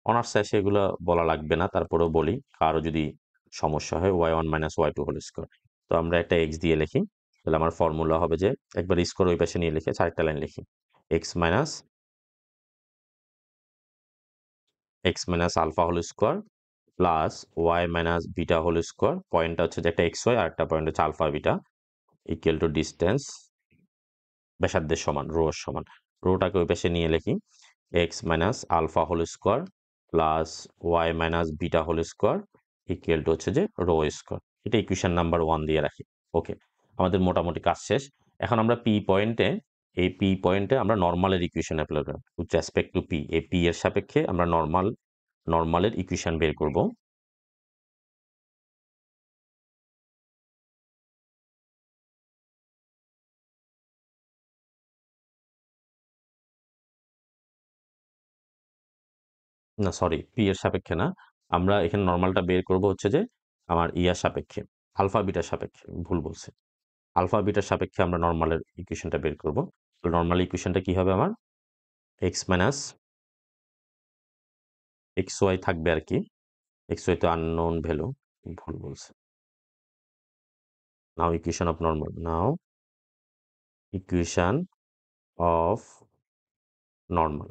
S1: honours শেষে এগুলো বলা লাগবে না, তারপরেও বলি কারো যদি সমস্যা হয়, y one minus y two whole square. তো আমরা একটা এক্স দিয়ে লিখি, তাহলে আমার ফর্মুলা হবে যে, একবার স্কোয়ার ওই পাশে নিয়ে লিখে আরেকটা লাইন লিখি, x minus alpha whole square plus y minus beta whole square, পয়েন্টটা হচ্ছে যে একটা এক্স ওয়াই আর একটা পয়েন্ট হচ্ছে alpha beta, equal to distance ব্যাসার্ধের সমান, রো এর সমান। রোটাকে ওই পাশে নিয়ে লিখি, x minus alpha whole square plus y minus beta whole square equal to হচ্ছে যে রো স্কোয়ার। এটা ইকুয়েশন নাম্বার 1 দিয়ে রাখি। ওকে, আমাদের মোটামুটি কাজ শেষ। এখন আমরা পি পয়েন্টে, এই পি পয়েন্টে আমরা নর্মালের ইকুয়েশন অ্যাপ্লাই করব উইথ রেসপেক্ট টু পি, এই পি এর সাপেক্ষে আমরা নর্মালের ইকুয়েশন বের করব। না সরি, পি এর সাপেক্ষে না, আমরা এখানে নর্মালটা বের করব হচ্ছে যে আমার ইয়ার সাপেক্ষে, আলফা বিটার সাপেক্ষে, ভুল বলছে, আলফা বিটার সাপেক্ষে আমরা নর্মালের ইকুয়েশনটা বের করব। নর্মাল ইকুয়েশনটা কি হবে আমার, এক্স মাইনাস এক্স ওয়াই থাকবে আর কি, এক্স ওয়াই তো আননোন ভ্যালু, ভুল বলছে, now equation of normal, now equation of normal.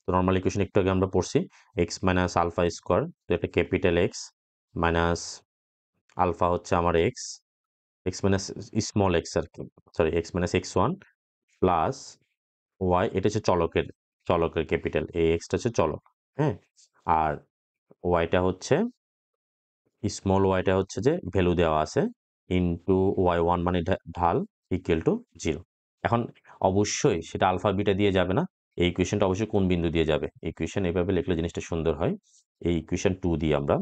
S1: তো নর্মাল ইকুয়েশন একটু আগে আমরা পড়ছি, এক্স মাইনাস আলফা স্কোয়ার, তো এটা ক্যাপিটাল এক্স মাইনাস আলফা হচ্ছে আমার x, x minus small x আর কি, sorry x minus x one plus y, এটা হচ্ছে চলকের ক্যাপিটাল, এই এক্সটা হচ্ছে চলক, হ্যাঁ, আর ওয়াইটা হচ্ছে, স্মল ওয়াইটা হচ্ছে যে ভ্যালু দেওয়া আছে, ইনটু ওয়াই ওয়ান মানে ঢাল, ইকুয়াল টু 0। এখন অবশ্যই সেটা আলফা বিটা দিয়ে যাবে না, এই ইকুয়েশনটা অবশ্যই কোন বিন্দু দিয়ে যাবে, ইকুয়েশন এভাবে লিখলে জিনিসটা সুন্দর হয়, এই ইকুয়েশন 2 দিয়ে আমরা,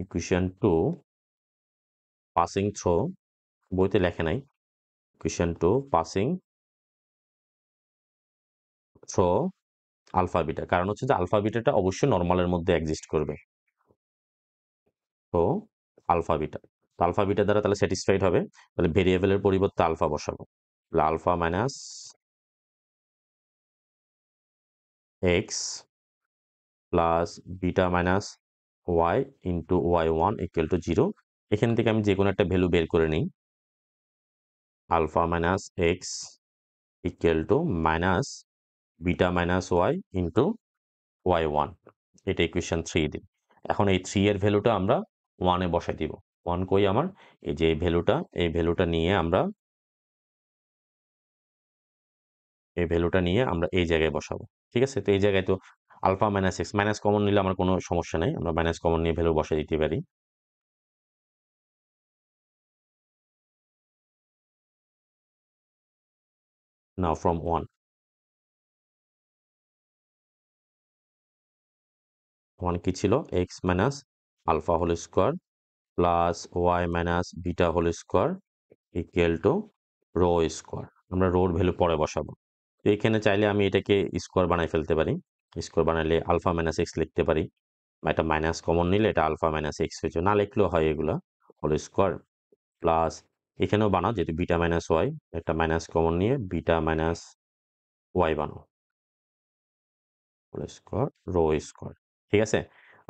S1: ইকুয়েশন 2 পাসিং থ্রো, বইতে লেখে নাই, equation 2 passing through alpha beta, কারণ হচ্ছে যে আলফা বিটাটা অবশ্যই নর্মালের মধ্যে এক্সিস্ট করবে, তো আলফা বিটা, তো আলফা বিটা দ্বারা তাহলে স্যাটিসফাইড হবে, তাহলে ভেরিয়েবলের পরিবর্তে আলফা বসাবো, তাহলে alpha minus x plus beta minus y into y one equal to 0। এখান থেকে আমি যে কোনো একটা ভ্যালু বের করে নিই, alpha minus x equal to minus beta minus y into y one, এটা ইকুয়েশন 3 দিন। এখন এই 3 এর ভ্যালুটা আমরা 1-এ বসাই দিব, 1 কই আমার? এই যে এই ভ্যালুটা নিয়ে আমরা এই জায়গায় বসাবো। ঠিক আছে? তো এই জায়গায় তো alpha minus x, minus common নিলে আমার কোনো সমস্যা নাই। আমরা মাইনাস কমন নিয়ে ভ্যালু বসায় দিতে পারি। নাও ফ্রম 1 কি ছিল? X minus alpha whole square plus y minus beta whole square equal to rho square. আমরা রোর ভ্যালু পরে বসাবো। তো এখানে চাইলে আমি এটাকে স্কোয়ার বানাই ফেলতে পারি। স্কোয়ার বানাইলে আলফা মাইনাস এক্স লিখতে পারি। বা এটা মাইনাস কমন নিলে এটা আলফা মাইনাস এক্স হয়েছে, না লিখলেও হয় এগুলা। হোল স্কোয়ার প্লাস এখানেও বানাও যেহেতু বিটা মাইনাস ওয়াই, একটা মাইনাস কমন নিয়ে বিটা মাইনাস ওয়াই বানাও হোল স্কোয়ার রো স্কোয়ার। ঠিক আছে?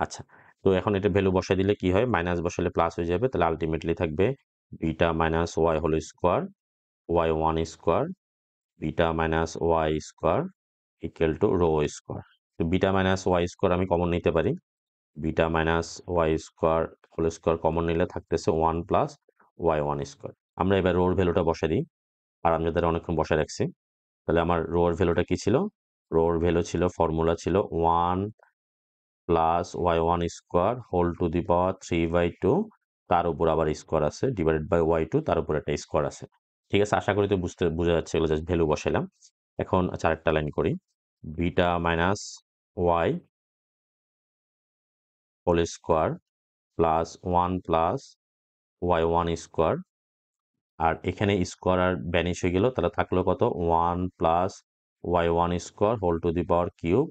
S1: আচ্ছা, তো এখন এটা ভ্যালু বসাই দিলে কি হয়? মাইনাস বসালে প্লাস হয়ে যাবে, তাহলে আলটিমেটলি থাকবে beta minus y whole square y one square beta minus y square equal to rho square. তো বিটা মাইনাস ওয়াই স্কোয়ার আমি কমন নিতে পারি। Beta minus y square whole square common নিলে থাকতেছে 1 প্লাস ওয়াই ওয়ান স্কোয়ার। আমরা এবার রোর ভ্যালুটা বসাই দিই, আর আমি যাদের অনেকক্ষণ বসায় রাখছি। তাহলে আমার রোর ভ্যালুটা কি ছিল? রোর ভ্যালু ছিল, ফর্মুলা ছিল 1 plus Y one square whole to the power 3/2, তার উপর আবার স্কোয়ার আছে ডিভাইডেড বাই ওয়াই টু, তার উপর একটা স্কোয়ার আছে। ঠিক আছে? আশা করি তো বোঝা যাচ্ছে, এগুলো জাস্ট ভ্যালু বসাইলাম। এখন আরেকটা লাইন করি, beta minus y whole square plus 1 plus Y one square, আর এখানে স্কোয়ার আর ব্যানিশ হয়ে গেল, তাহলে থাকলো কত? 1 plus Y one square whole to the power cube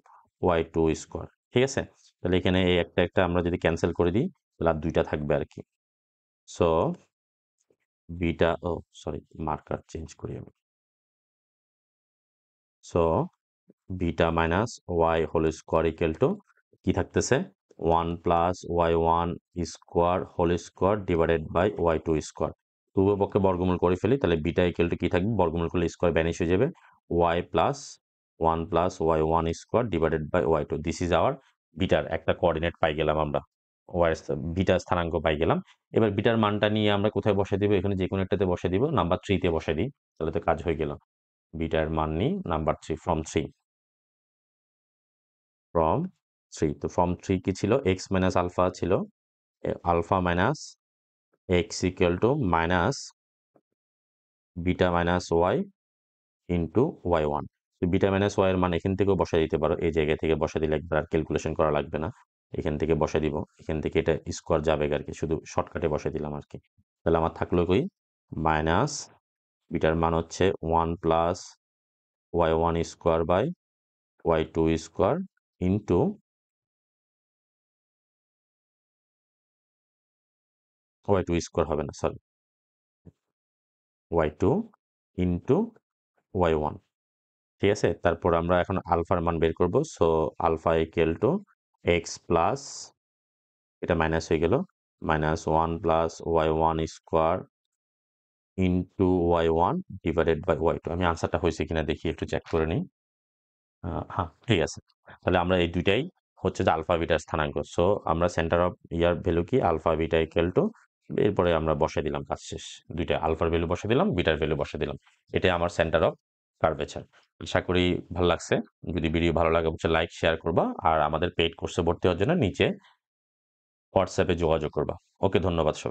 S1: y two square. ঠিক আছে? তাহলে এখানে এই একটা একটা আমরা যদি ক্যান্সেল করে দিই, তাহলে আর দুইটা থাকবে আর কি। সো বিটা, ও সরি, মার্কার চেঞ্জ করি আমি। So beta minus y whole square equal to কি থাকতেছে? 1 plus Y one square whole square divided by y two square. উভয় পক্ষে বর্গমূল করে ফেলি, তাহলে বিটা ইকুয়াল টু কি থাকবে? বর্গমূল করলে স্কোয়ার ব্যানিশ হয়ে যাবে। Y plus 1 plus Y one square divided by y two. This is our বিটার একটা কোঅর্ডিনেট পাই গেলাম আমরা, ওয়াই বিটার স্থানাঙ্ক পাই গেলাম। এবার বিটার মানটা নিয়ে আমরা কোথায় বসে দিব? এখানে যে কোনো একটাতে বসে দিব, নাম্বার 3 তে বসে দিই, তাহলে তো কাজ হয়ে গেল। বিটার মান নিই নাম্বার 3, ফ্রম 3, ফ্রম 3। তো ফ্রম 3 কি ছিল? এক্স মাইনাস আলফা ছিল, alpha minus x equal to minus beta minus y into y one. তো বিটা মাইনাস ওয়াই এর মান এখান থেকেও বসাই দিতে পারো, এই জায়গা থেকে বসা দিলে একবার আর ক্যালকুলেশন করা লাগবে না। এখান থেকে বসা দিব, এখান থেকে এটা স্কোয়ার যাবে আর কি, শুধু শর্টকাটে বসে দিলাম আর কি। তাহলে আমার থাকলো কই? মাইনাস বিটার মান হচ্ছে 1 plus Y one square by y two square into y two square হবে না, sorry, y two into y one. ঠিক আছে? তারপর আমরা এখন আলফার মান বের করব। So alpha equal to x plus, এটা মাইনাস হয়ে গেল, minus 1 plus Y one square into y one divided by y two. আমি আনসারটা হয়েছে কিনা দেখি, একটু চেক করে নিই। হ্যাঁ, ঠিক আছে। তাহলে আমরা এই দুইটাই হচ্ছে যে আলফা বিটার স্থানাঙ্ক। সো আমরা সেন্টার অফ ইয়ার ভ্যালু কি? আলফা বিটা ইকুয়াল টু, এরপরে আমরা বসে দিলাম, কাজ শেষ। দুইটা আলফার ভ্যালু বসে দিলাম, বিটার ভ্যালু বসে দিলাম। এটাই আমার সেন্টার অফ কার্ভেচার। আশা করি ভালো লাগছে। যদি ভিডিও ভালো লাগে অবশ্যই লাইক শেয়ার করবা, আর আমাদের পেইড কোর্সে ভর্তি হওয়ার জন্য নিচে হোয়াটসঅ্যাপে যোগাযোগ করবা। ওকে, ধন্যবাদ সবাই।